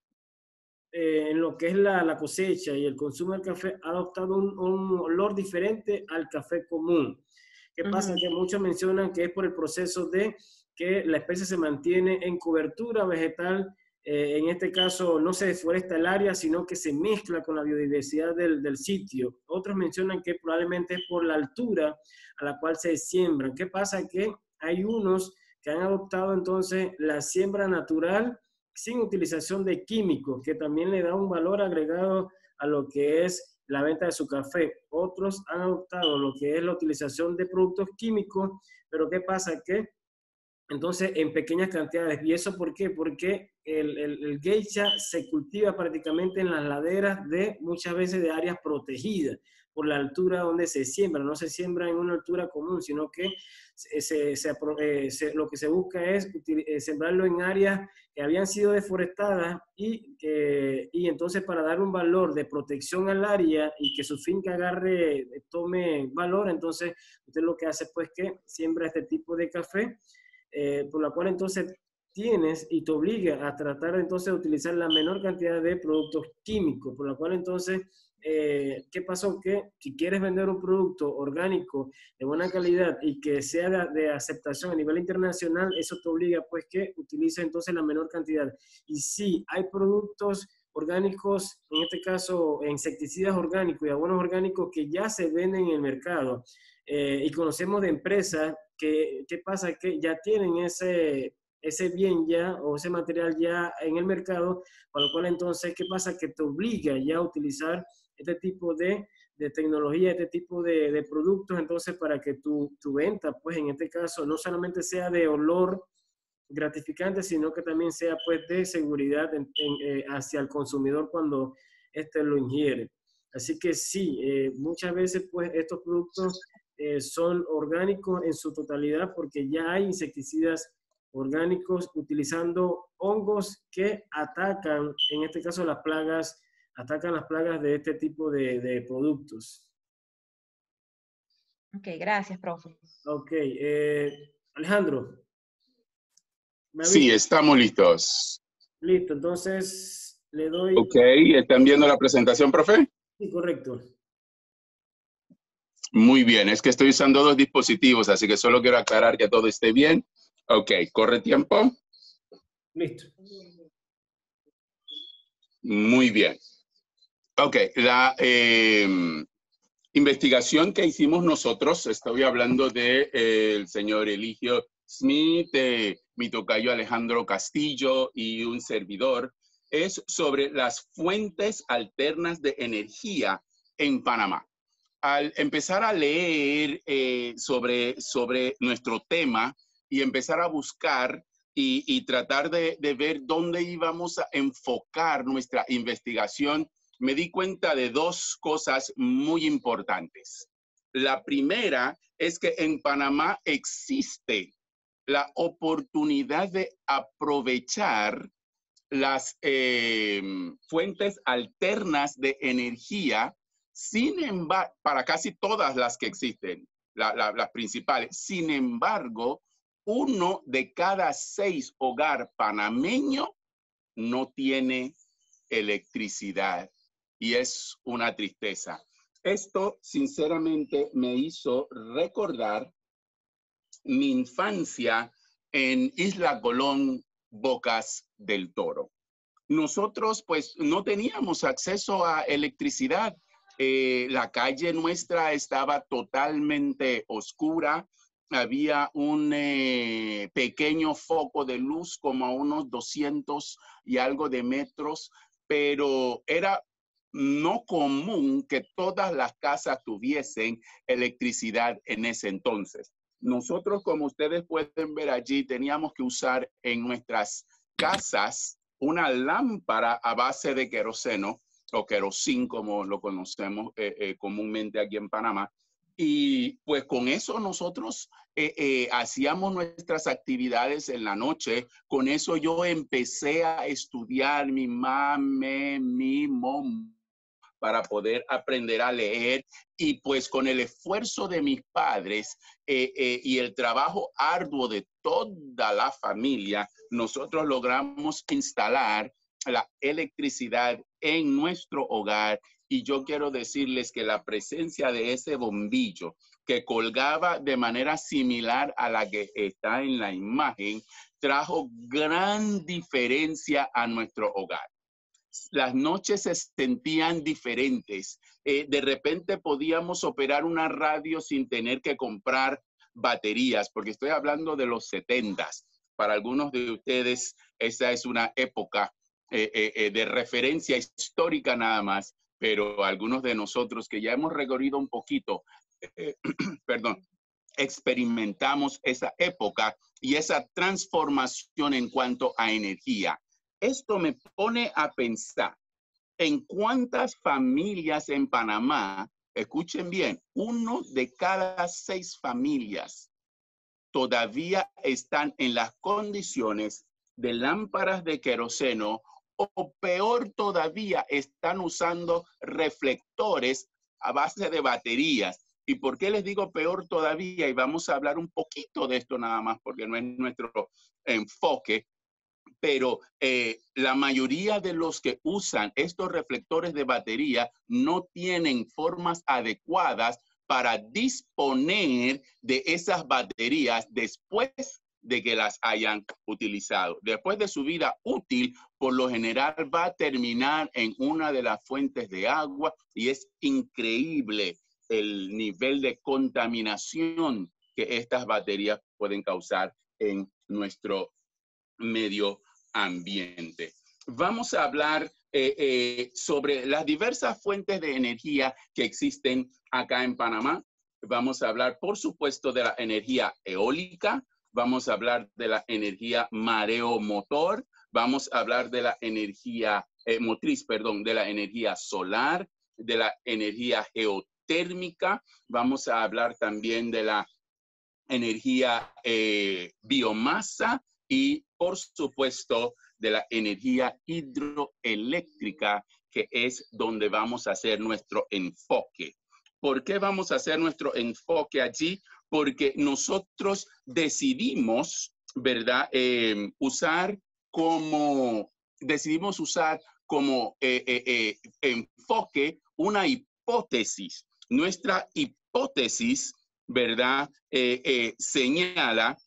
en lo que es la cosecha y el consumo del café, ha adoptado un olor diferente al café común. ¿Qué pasa? Que muchos mencionan que es por el proceso de que la especie se mantiene en cobertura vegetal. En este caso no se deforesta el área, sino que se mezcla con la biodiversidad del sitio. Otros mencionan que probablemente es por la altura a la cual se siembran. ¿Qué pasa? Que hay unos que han adoptado entonces la siembra natural sin utilización de químicos, que también le da un valor agregado a lo que es la venta de su café. Otros han adoptado lo que es la utilización de productos químicos, pero ¿qué pasa? Que entonces en pequeñas cantidades. ¿Y eso por qué? Porque el geisha se cultiva prácticamente en las laderas de muchas veces de áreas protegidas por la altura donde se siembra. No se siembra en una altura común, sino que lo que se busca es sembrarlo en áreas que habían sido deforestadas y entonces para dar un valor de protección al área y que su finca tome valor, entonces usted lo que hace pues que siembra este tipo de café, por la cual entonces tienes y te obliga a tratar entonces de utilizar la menor cantidad de productos químicos, por la cual entonces ¿qué pasó? Que si quieres vender un producto orgánico de buena calidad y que sea de aceptación a nivel internacional, eso te obliga pues que utilices entonces la menor cantidad. Y sí, hay productos orgánicos, en este caso insecticidas orgánicos y abonos orgánicos que ya se venden en el mercado. Y conocemos de empresas que, ¿qué pasa? Que ya tienen ese bien ya o ese material ya en el mercado, para lo cual entonces, ¿qué pasa? Que te obliga ya a utilizar este tipo de tecnología, este tipo de productos, entonces para que tu venta, pues en este caso, no solamente sea de olor gratificante, sino que también sea pues de seguridad hacia el consumidor cuando éste lo ingiere. Así que sí, muchas veces pues estos productos son orgánicos en su totalidad porque ya hay insecticidas orgánicos utilizando hongos que atacan, en este caso las plagas, atacan las plagas de este tipo de productos. Ok, gracias, profe. Ok, Alejandro. Sí, estamos listos. Listo, entonces le doy... Ok, ¿están viendo la presentación, profe? Sí, correcto. Muy bien, es que estoy usando dos dispositivos, así que solo quiero aclarar que todo esté bien. Ok, ¿corre tiempo? Listo. Muy bien. Ok, la investigación que hicimos nosotros, estoy hablando del señor Eligio Smith, mi tocayo Alejandro Castillo y un servidor, es sobre las fuentes alternas de energía en Panamá. Al empezar a leer sobre nuestro tema y empezar a buscar y tratar de ver dónde íbamos a enfocar nuestra investigación, me di cuenta de dos cosas muy importantes. La primera es que en Panamá existe la oportunidad de aprovechar las fuentes alternas de energía, sin embargo, para casi todas las que existen, las principales. Sin embargo, 1 de cada 6 hogares panameños no tiene electricidad y es una tristeza. Esto, sinceramente, me hizo recordar mi infancia en Isla Colón, Bocas del Toro. Nosotros pues no teníamos acceso a electricidad. La calle nuestra estaba totalmente oscura. Había un pequeño foco de luz como a unos 200 y algo de metros, pero era no común que todas las casas tuviesen electricidad en ese entonces. Nosotros, como ustedes pueden ver allí, teníamos que usar en nuestras casas una lámpara a base de queroseno o querosín, como lo conocemos comúnmente aquí en Panamá. Y pues con eso nosotros hacíamos nuestras actividades en la noche. Con eso yo empecé a estudiar mi mom para poder aprender a leer, y pues con el esfuerzo de mis padres y el trabajo arduo de toda la familia, nosotros logramos instalar la electricidad en nuestro hogar. Y yo quiero decirles que la presencia de ese bombillo que colgaba de manera similar a la que está en la imagen, trajo gran diferencia a nuestro hogar. Las noches se sentían diferentes. De repente podíamos operar una radio sin tener que comprar baterías, porque estoy hablando de los 70s. Para algunos de ustedes, esa es una época de referencia histórica nada más, pero algunos de nosotros que ya hemos recorrido un poquito, perdón, experimentamos esa época y esa transformación en cuanto a energía. Esto me pone a pensar en cuántas familias en Panamá, escuchen bien, 1 de cada 6 familias todavía están en las condiciones de lámparas de queroseno, o peor todavía, están usando reflectores a base de baterías. ¿Y por qué les digo peor todavía? Y vamos a hablar un poquito de esto nada más, porque no es nuestro enfoque. pero la mayoría de los que usan estos reflectores de batería no tienen formas adecuadas para disponer de esas baterías después de que las hayan utilizado. Después de su vida útil, por lo general va a terminar en una de las fuentes de agua y es increíble el nivel de contaminación que estas baterías pueden causar en nuestro medio ambiente. Vamos a hablar sobre las diversas fuentes de energía que existen acá en Panamá. Vamos a hablar, por supuesto, de la energía eólica. Vamos a hablar de la energía mareomotor. Vamos a hablar de la energía motriz, perdón, de la energía solar, de la energía geotérmica. Vamos a hablar también de la energía biomasa y, por supuesto, de la energía hidroeléctrica, que es donde vamos a hacer nuestro enfoque. ¿Por qué vamos a hacer nuestro enfoque allí? Porque nosotros decidimos, ¿verdad? Decidimos usar como enfoque una hipótesis. Nuestra hipótesis, ¿verdad? Señala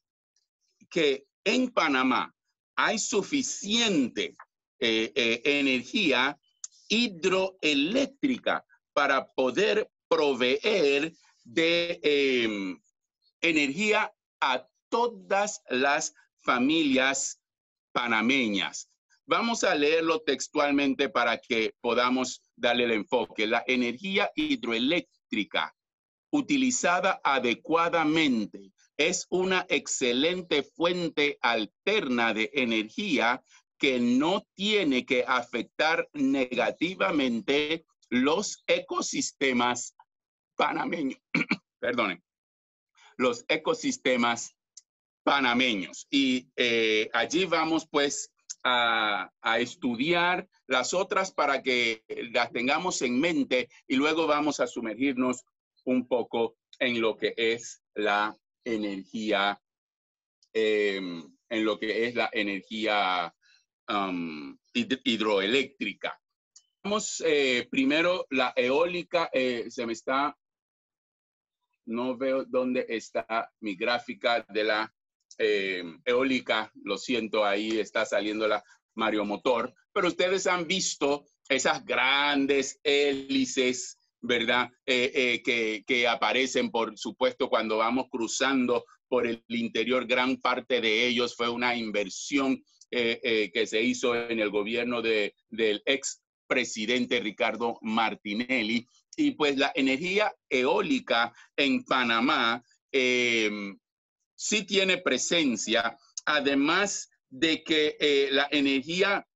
que en Panamá hay suficiente energía hidroeléctrica para poder proveer de energía a todas las familias panameñas. Vamos a leerlo textualmente para que podamos darle el enfoque. La energía hidroeléctrica utilizada adecuadamente es una excelente fuente alterna de energía que no tiene que afectar negativamente los ecosistemas panameños. Perdonen, los ecosistemas panameños. Y allí vamos pues a estudiar las otras para que las tengamos en mente y luego vamos a sumergirnos un poco en lo que es la energía, hidroeléctrica. Vamos primero la eólica. No veo dónde está mi gráfica de la eólica. Lo siento, ahí está saliendo la mareomotor. Pero ustedes han visto esas grandes hélices, ¿verdad? Que aparecen, por supuesto, cuando vamos cruzando por el interior. Gran parte de ellos fue una inversión que se hizo en el gobierno del ex presidente Ricardo Martinelli. Y pues la energía eólica en Panamá sí tiene presencia, además de que la energía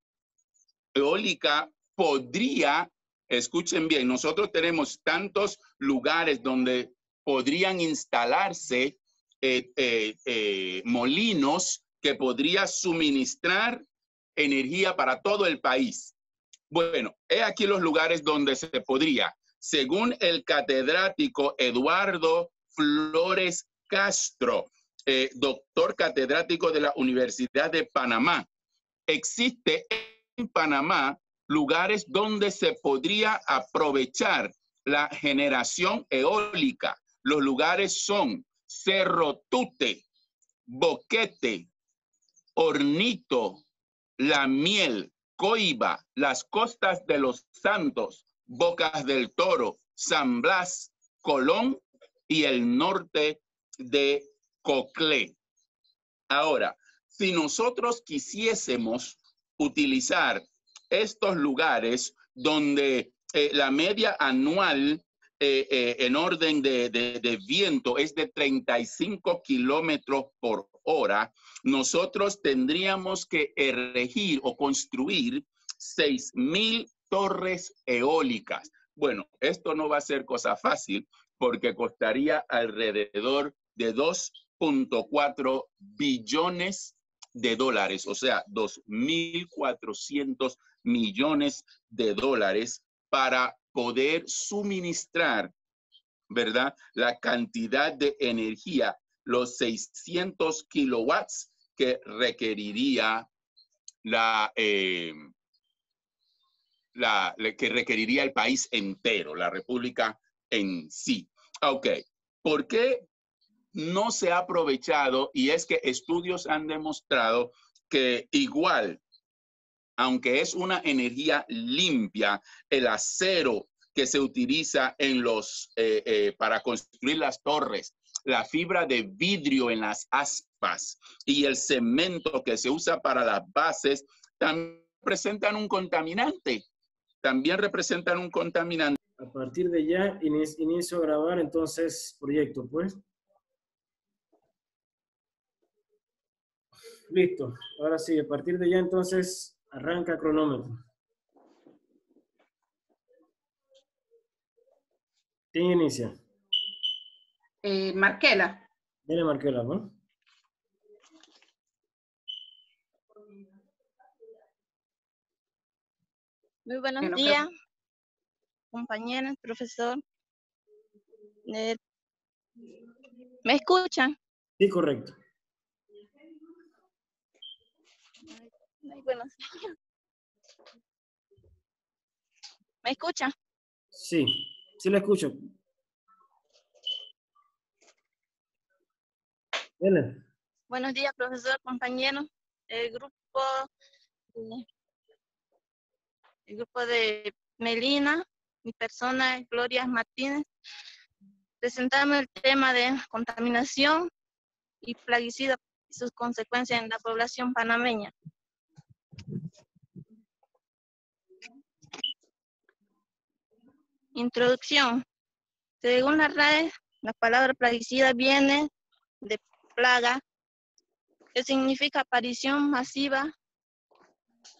eólica podría, escuchen bien, nosotros tenemos tantos lugares donde podrían instalarse molinos que podría suministrar energía para todo el país. Bueno, he aquí los lugares donde se podría. Según el catedrático Eduardo Flores Castro, doctor catedrático de la Universidad de Panamá, existe en Panamá lugares donde se podría aprovechar la generación eólica. Los lugares son Cerro Tute, Boquete, Hornito, La Miel, Coiba, las Costas de los Santos, Bocas del Toro, San Blas, Colón y el norte de Coclé. Ahora, si nosotros quisiésemos utilizar estos lugares donde la media anual en orden de viento es de 35 kilómetros por hora, nosotros tendríamos que erigir o construir 6,000 torres eólicas. Bueno, esto no va a ser cosa fácil porque costaría alrededor de 2.4 billones de dólares, o sea, 2.400 millones de dólares para poder suministrar, ¿verdad?, la cantidad de energía, los 600 kilowatts que requeriría que requeriría el país entero, la república en sí. Ok, ¿por qué no se ha aprovechado? Y es que estudios han demostrado que igual, aunque es una energía limpia, el acero que se utiliza en para construir las torres, la fibra de vidrio en las aspas y el cemento que se usa para las bases también representan un contaminante. A partir de ya inicio a grabar entonces proyecto, pues. Listo. Ahora sí, a partir de ya entonces arranca cronómetro. ¿Quién inicia? Marquela. Dele, Marquela, ¿no? Muy buenos días, compañeros, profesor. ¿Me escuchan? Sí, correcto. Ay, buenos días. ¿Me escuchan? Sí, sí la escucho. Dele. Buenos días, profesor, compañeros. El grupo de Melina, mi persona es Gloria Martínez. Presentamos el tema de contaminación y plaguicidas y sus consecuencias en la población panameña. Introducción. Según la RAE, la palabra plaguicida viene de plaga, que significa aparición masiva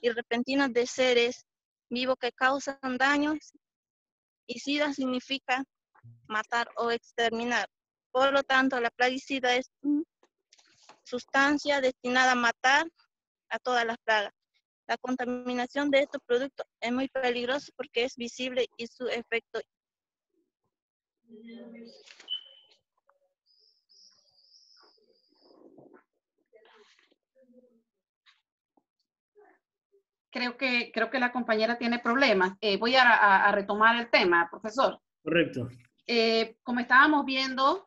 y repentina de seres vivos que causan daños, y sida significa matar o exterminar. Por lo tanto, la plaguicida es una sustancia destinada a matar a todas las plagas. La contaminación de estos productos es muy peligrosa porque es visible y su efecto. Creo que la compañera tiene problemas. Voy a retomar el tema, profesor. Correcto. Como estábamos viendo,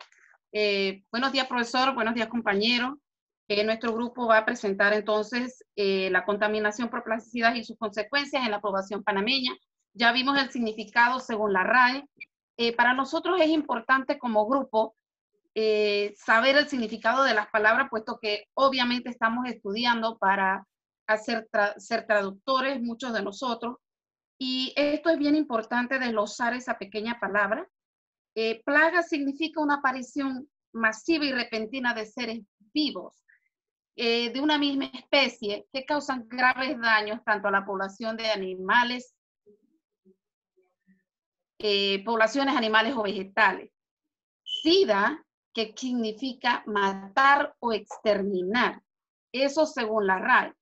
buenos días, profesor, buenos días, compañero. Nuestro grupo va a presentar entonces la contaminación por plaguicidas y sus consecuencias en la población panameña. Ya vimos el significado según la RAE. Para nosotros es importante como grupo saber el significado de las palabras, puesto que obviamente estamos estudiando para ser traductores, muchos de nosotros. Y esto es bien importante desglosar esa pequeña palabra. Plaga significa una aparición masiva y repentina de seres vivos de una misma especie que causan graves daños tanto a la población de animales, poblaciones animales o vegetales. Sida, que significa matar o exterminar. Eso según la RAE.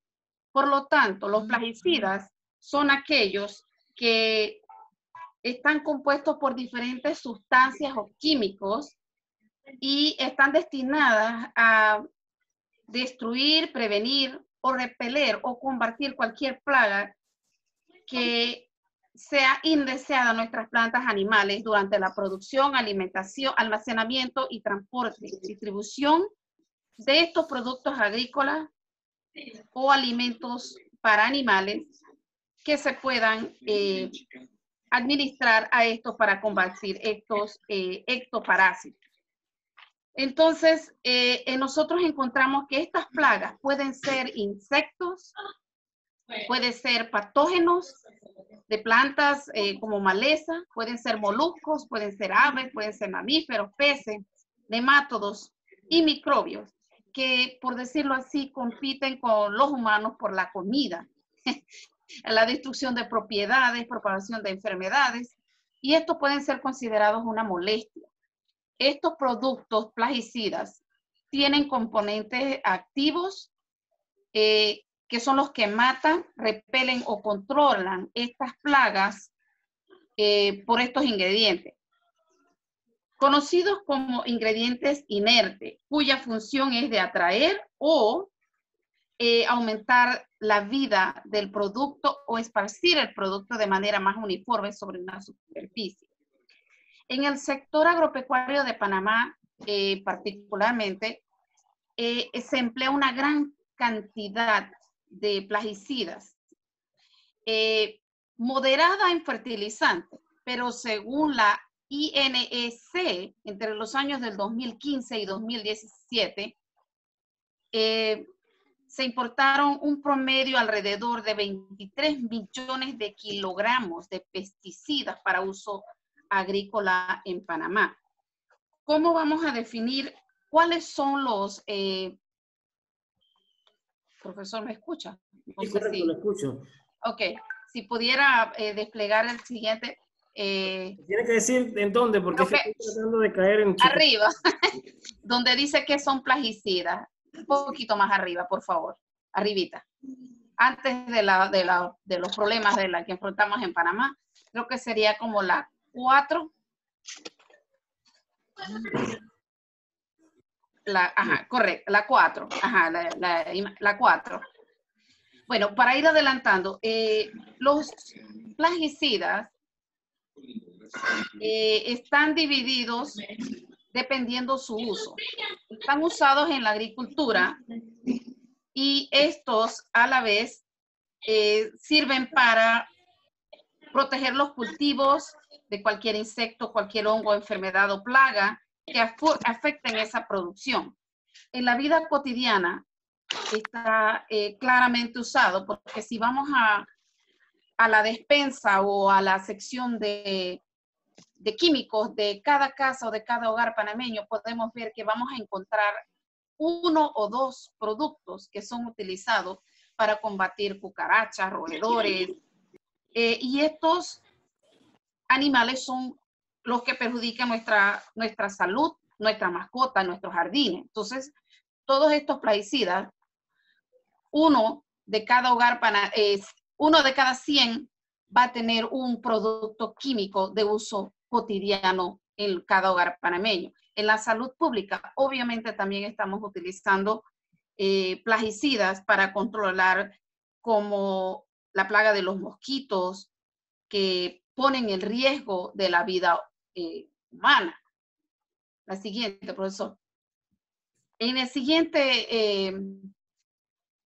Por lo tanto, los plaguicidas son aquellos que están compuestos por diferentes sustancias o químicos y están destinadas a destruir, prevenir o repeler o combatir cualquier plaga que sea indeseada a nuestras plantas animales durante la producción, alimentación, almacenamiento y transporte, distribución de estos productos agrícolas o alimentos para animales que se puedan administrar a estos para combatir estos ectoparásitos. Entonces, nosotros encontramos que estas plagas pueden ser insectos, pueden ser patógenos de plantas como maleza, pueden ser moluscos, pueden ser aves, pueden ser mamíferos, peces, nemátodos y microbios que, por decirlo así, compiten con los humanos por la comida, la destrucción de propiedades, propagación de enfermedades, y estos pueden ser considerados una molestia. Estos productos plaguicidas tienen componentes activos que son los que matan, repelen o controlan estas plagas por estos ingredientes. Conocidos como ingredientes inertes, cuya función es de atraer o aumentar la vida del producto o esparcir el producto de manera más uniforme sobre una superficie. En el sector agropecuario de Panamá, particularmente, se emplea una gran cantidad de plaguicidas, moderada en fertilizantes, pero según la INEC, entre los años del 2015 y 2017, se importaron un promedio alrededor de 23 millones de kilogramos de pesticidas para uso agrícola en Panamá. ¿Cómo vamos a definir cuáles son los... profesor, ¿me escucha? No Sí, sé correcto, si... lo escucho. Ok, si pudiera desplegar el siguiente... Tiene que decir en dónde, porque es que estoy tratando de caer en... Arriba, donde dice que son plaguicidas. Un poquito más arriba, por favor. Arribita. Antes de los problemas que enfrentamos en Panamá, creo que sería como la 4. Ajá, correcto, la 4. Ajá, la 4. Bueno, para ir adelantando, los plaguicidas están divididos dependiendo su uso. Están usados en la agricultura y estos a la vez sirven para proteger los cultivos de cualquier insecto, cualquier hongo, enfermedad o plaga que afecten esa producción. En la vida cotidiana está claramente usado, porque si vamos a la despensa o a la sección de químicos de cada casa o de cada hogar panameño, podemos ver que vamos a encontrar 1 o 2 productos que son utilizados para combatir cucarachas, roedores, y estos animales son los que perjudican nuestra salud, nuestra mascota, nuestros jardines. Entonces, todos estos plaguicidas, uno de cada 100 va a tener un producto químico de uso cotidiano en cada hogar panameño. En la salud pública, obviamente también estamos utilizando plaguicidas para controlar como la plaga de los mosquitos, que ponen en riesgo de la vida humana. La siguiente, profesor. En el siguiente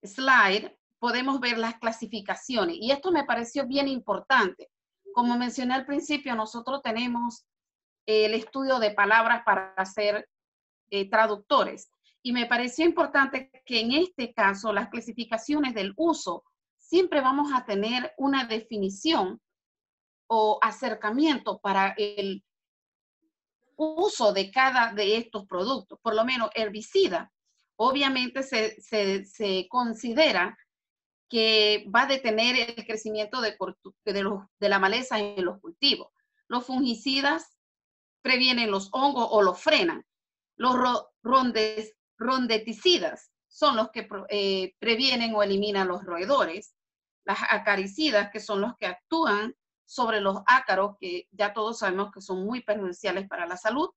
slide podemos ver las clasificaciones, y esto me pareció bien importante. Como mencioné al principio, nosotros tenemos el estudio de palabras para ser traductores, y me pareció importante que en este caso las clasificaciones del uso siempre vamos a tener una definición o acercamiento para el uso de cada de estos productos. Por lo menos herbicida, obviamente se considera que va a detener el crecimiento de la maleza en los cultivos. Los fungicidas previenen los hongos o los frenan. Los rondeticidas son los que previenen o eliminan los roedores. Las acaricidas, que son los que actúan sobre los ácaros, que ya todos sabemos que son muy perjudiciales para la salud.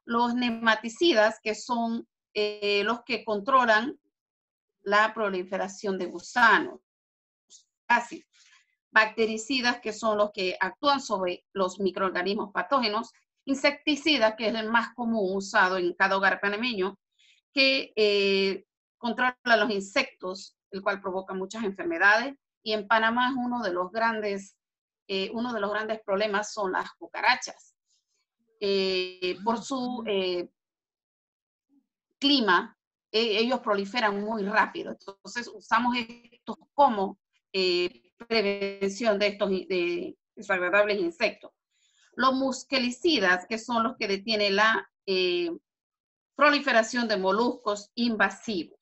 Los nematicidas, que son los que controlan la proliferación de gusanos. Así, bactericidas, que son los que actúan sobre los microorganismos patógenos. Insecticidas, que es el más común usado en cada hogar panameño, que controla los insectos, el cual provoca muchas enfermedades. Y en Panamá uno de los grandes problemas son las cucarachas. Por su clima, ellos proliferan muy rápido. Entonces usamos esto como prevención de estos desagradables insectos. Los muskelicidas, que son los que detienen la proliferación de moluscos invasivos.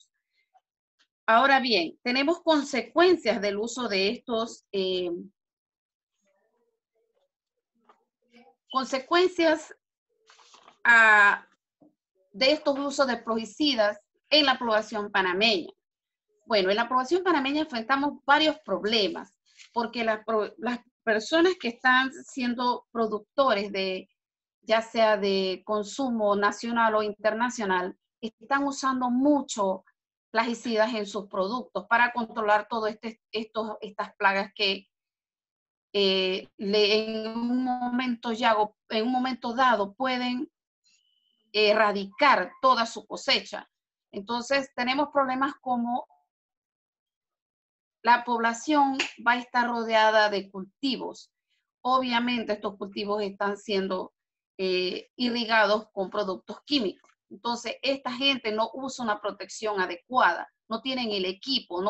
Ahora bien, tenemos consecuencias del uso de estos de estos usos de plaguicidas en la población panameña. Bueno, en la población panameña enfrentamos varios problemas, porque las personas que están siendo productores ya sea de consumo nacional o internacional, están usando mucho plaguicidas en sus productos para controlar todas estas plagas que en un momento dado pueden erradicar toda su cosecha. Entonces tenemos problemas como la población va a estar rodeada de cultivos. Obviamente estos cultivos están siendo irrigados con productos químicos. Entonces esta gente no usa una protección adecuada, no tienen el equipo,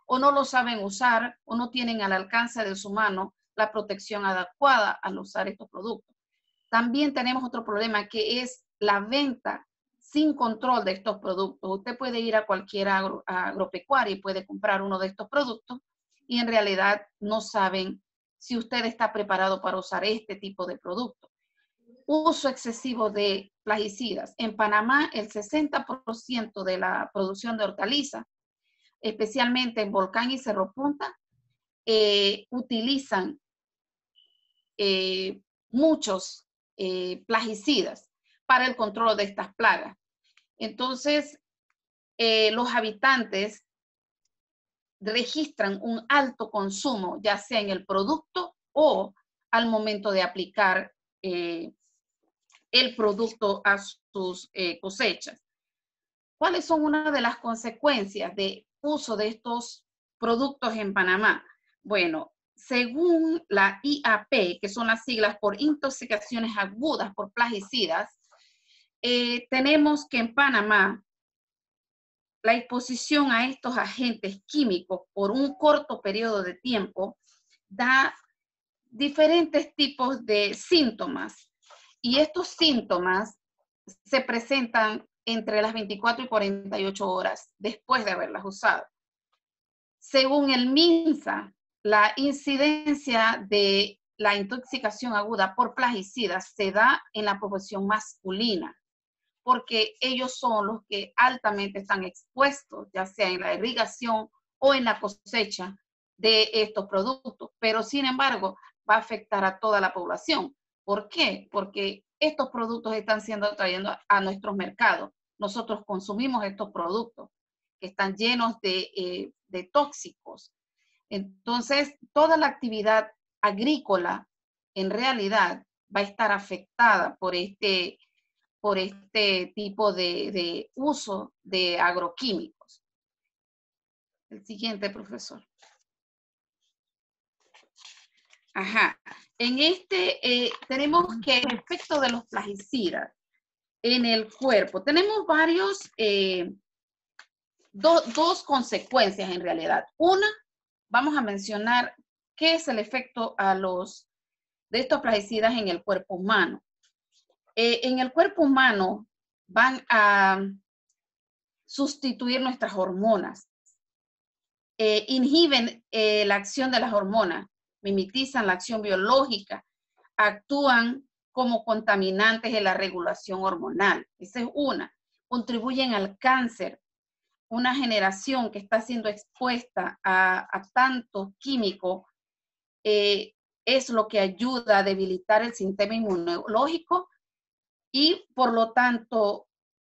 o no lo saben usar, o no tienen al alcance de su mano la protección adecuada al usar estos productos. También tenemos otro problema que es la venta sin control de estos productos. Usted puede ir a cualquier agropecuaria y puede comprar uno de estos productos y en realidad no saben si usted está preparado para usar este tipo de producto. Uso excesivo de plaguicidas. En Panamá, el 60% de la producción de hortalizas, especialmente en Volcán y Cerro Punta, utilizan muchos plaguicidas para el control de estas plagas. Entonces, los habitantes registran un alto consumo, ya sea en el producto o al momento de aplicar el producto a sus cosechas. ¿Cuáles son una de las consecuencias de uso de estos productos en Panamá? Bueno, según la IAP, que son las siglas por intoxicaciones agudas por plaguicidas, tenemos que en Panamá la exposición a estos agentes químicos por un corto periodo de tiempo da diferentes tipos de síntomas. Y estos síntomas se presentan entre las 24 y 48 horas después de haberlas usado. Según el MINSA, la incidencia de la intoxicación aguda por plaguicidas se da en la población masculina, porque ellos son los que altamente están expuestos, ya sea en la irrigación o en la cosecha de estos productos. Pero sin embargo, va a afectar a toda la población. ¿Por qué? Porque estos productos están siendo traídos a nuestros mercados. Nosotros consumimos estos productos que están llenos de tóxicos. Entonces, toda la actividad agrícola en realidad va a estar afectada por este tipo de uso de agroquímicos. El siguiente, profesor. Ajá. En tenemos que el efecto de los plaguicidas en el cuerpo. Tenemos varios, dos consecuencias en realidad. Una, vamos a mencionar qué es el efecto de estos plaguicidas en el cuerpo humano. En el cuerpo humano van a sustituir nuestras hormonas. Inhiben la acción de las hormonas, mimetizan la acción biológica, actúan como contaminantes en la regulación hormonal. Esa es una. Contribuyen al cáncer. Una generación que está siendo expuesta a tanto químico es lo que ayuda a debilitar el sistema inmunológico y por lo tanto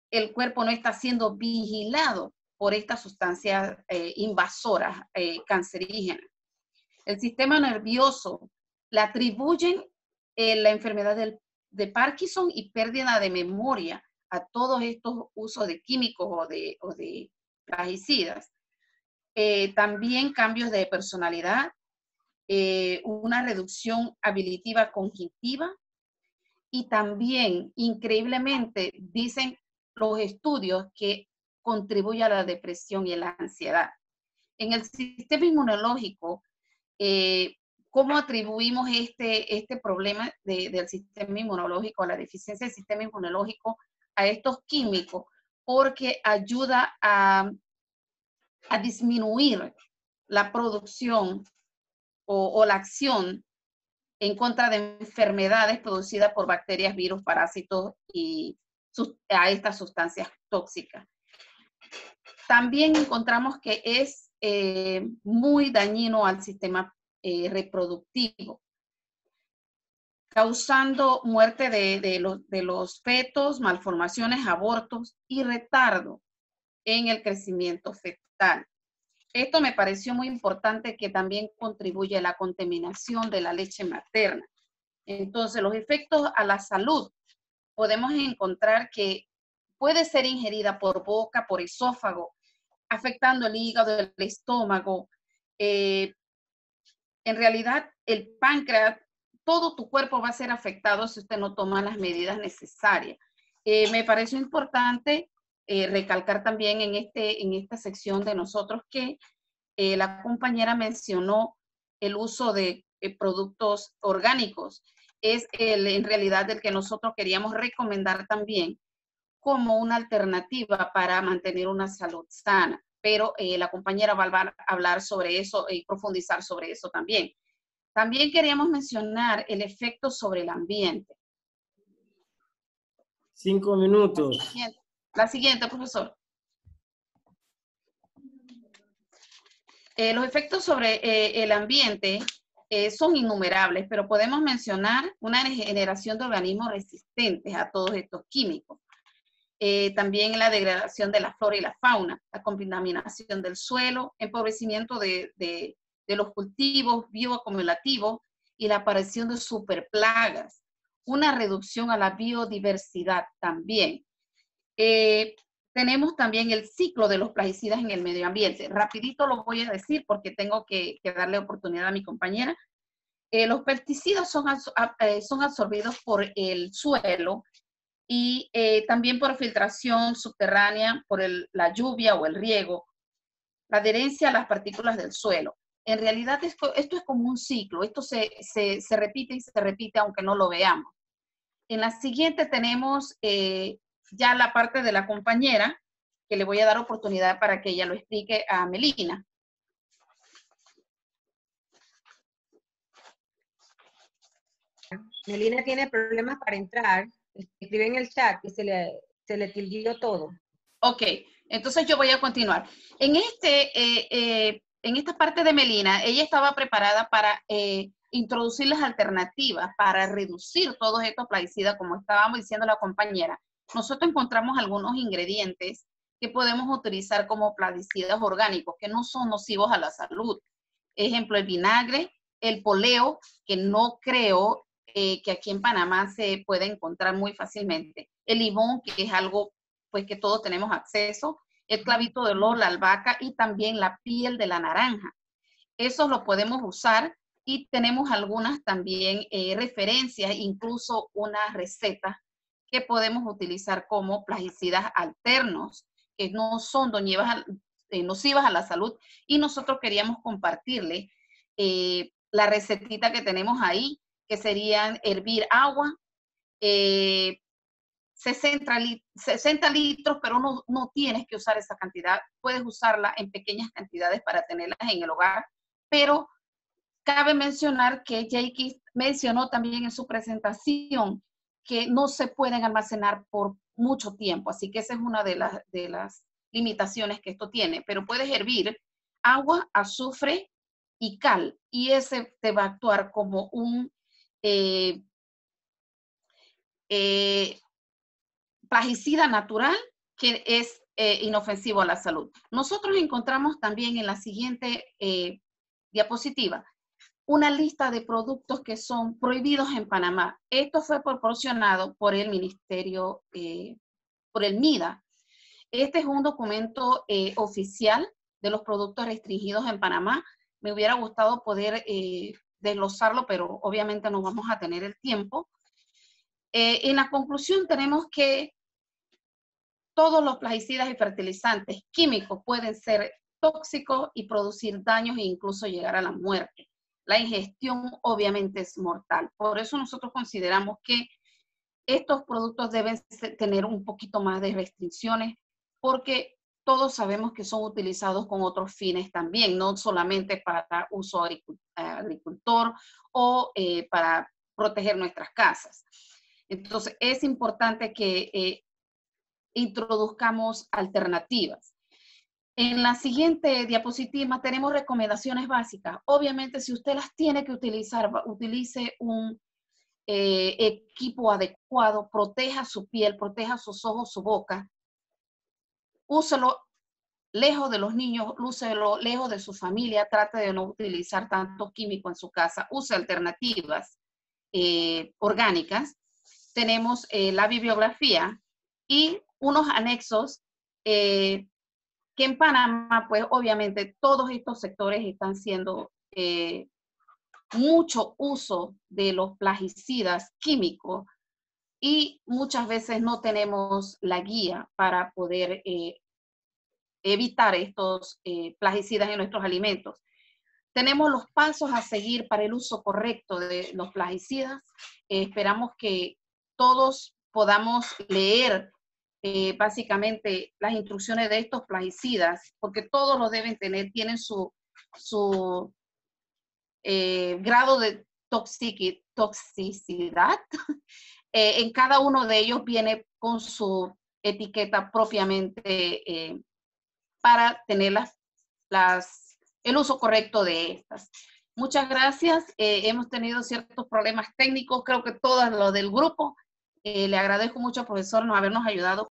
el cuerpo no está siendo vigilado por estas sustancias invasoras cancerígenas. El sistema nervioso le atribuyen la enfermedad de Parkinson y pérdida de memoria a todos estos usos de químicos o de plaguicidas. También cambios de personalidad, una reducción habilitativa cognitiva y también, increíblemente, dicen los estudios que contribuye a la depresión y a la ansiedad. En el sistema inmunológico, ¿cómo atribuimos este problema del sistema inmunológico, a la deficiencia del sistema inmunológico a estos químicos? Porque ayuda a disminuir la producción o la acción en contra de enfermedades producidas por bacterias, virus, parásitos y a estas sustancias tóxicas. También encontramos que es muy dañino al sistema reproductivo, causando muerte de los fetos, malformaciones, abortos y retardo en el crecimiento fetal. Esto me pareció muy importante, que también contribuye a la contaminación de la leche materna. Entonces, los efectos a la salud podemos encontrar que puede ser ingerida por boca, por esófago, afectando el hígado, el estómago. En realidad, el páncreas, todo tu cuerpo va a ser afectado si usted no toma las medidas necesarias. Me pareció importante recalcar también en esta sección de nosotros que la compañera mencionó el uso de productos orgánicos. Es en realidad el que nosotros queríamos recomendar también como una alternativa para mantener una salud sana. Pero la compañera va a hablar sobre eso y profundizar sobre eso también. También queríamos mencionar el efecto sobre el ambiente. 5 minutos. La siguiente, profesor. Los efectos sobre el ambiente son innumerables, pero podemos mencionar una generación de organismos resistentes a todos estos químicos. También la degradación de la flora y la fauna, la contaminación del suelo, empobrecimiento de los cultivos bioacumulativos y la aparición de superplagas, una reducción a la biodiversidad también. Tenemos también el ciclo de los plaguicidas en el medio ambiente. Rapidito lo voy a decir porque tengo que darle oportunidad a mi compañera. Los pesticidas son absorbidos por el suelo y también por filtración subterránea, por la lluvia o el riego, la adherencia a las partículas del suelo. En realidad esto es como un ciclo, esto se repite y se repite aunque no lo veamos. En la siguiente tenemos ya la parte de la compañera, que le voy a dar oportunidad para que ella lo explique a Melina. Melina tiene problemas para entrar. Escribe en el chat que se le tildió todo. Ok, entonces yo voy a continuar. En esta parte de Melina, ella estaba preparada para introducir las alternativas para reducir todos estos plaguicidas, como estábamos diciendo la compañera. Nosotros encontramos algunos ingredientes que podemos utilizar como plaguicidas orgánicos, que no son nocivos a la salud. Ejemplo, el vinagre, el poleo, que no creo que aquí en Panamá se puede encontrar muy fácilmente. El limón, que es algo pues que todos tenemos acceso. El clavito de olor, la albahaca y también la piel de la naranja. Eso lo podemos usar y tenemos algunas también referencias, incluso una receta que podemos utilizar como plaguicidas alternos, que no son nocivas a la salud, y nosotros queríamos compartirle la recetita que tenemos ahí, que serían hervir agua, 60 litros, pero no tienes que usar esa cantidad, puedes usarla en pequeñas cantidades para tenerlas en el hogar, pero cabe mencionar que Jake mencionó también en su presentación que no se pueden almacenar por mucho tiempo, así que esa es una de las limitaciones que esto tiene, pero puedes hervir agua, azufre y cal, y ese te va a actuar como un plaguicida natural que es inofensivo a la salud. Nosotros encontramos también en la siguiente diapositiva una lista de productos que son prohibidos en Panamá. Esto fue proporcionado por el Ministerio, por el MIDA. Este es un documento oficial de los productos restringidos en Panamá. Me hubiera gustado poder desglosarlo, pero obviamente no vamos a tener el tiempo. En la conclusión tenemos que todos los plaguicidas y fertilizantes químicos pueden ser tóxicos y producir daños e incluso llegar a la muerte. La ingestión obviamente es mortal. Por eso nosotros consideramos que estos productos deben tener un poquito más de restricciones, porque todos sabemos que son utilizados con otros fines también, no solamente para uso agricultor o para proteger nuestras casas. Entonces es importante que introduzcamos alternativas. En la siguiente diapositiva tenemos recomendaciones básicas. Obviamente, si usted las tiene que utilizar, utilice un equipo adecuado, proteja su piel, proteja sus ojos, su boca. Úselo lejos de los niños, úselo lejos de su familia, trate de no utilizar tanto químico en su casa, use alternativas orgánicas. Tenemos la bibliografía y unos anexos que en Panamá, pues obviamente todos estos sectores están siendo mucho uso de los plaguicidas químicos y muchas veces no tenemos la guía para poder evitar estos plaguicidas en nuestros alimentos. Tenemos los pasos a seguir para el uso correcto de los plaguicidas. Esperamos que todos podamos leer básicamente las instrucciones de estos plaguicidas, porque todos los deben tener, tienen su grado de toxicidad. En cada uno de ellos viene con su etiqueta propiamente para tener el uso correcto de estas. Muchas gracias. Hemos tenido ciertos problemas técnicos, creo que todos los del grupo. Le agradezco mucho, profesor, habernos ayudado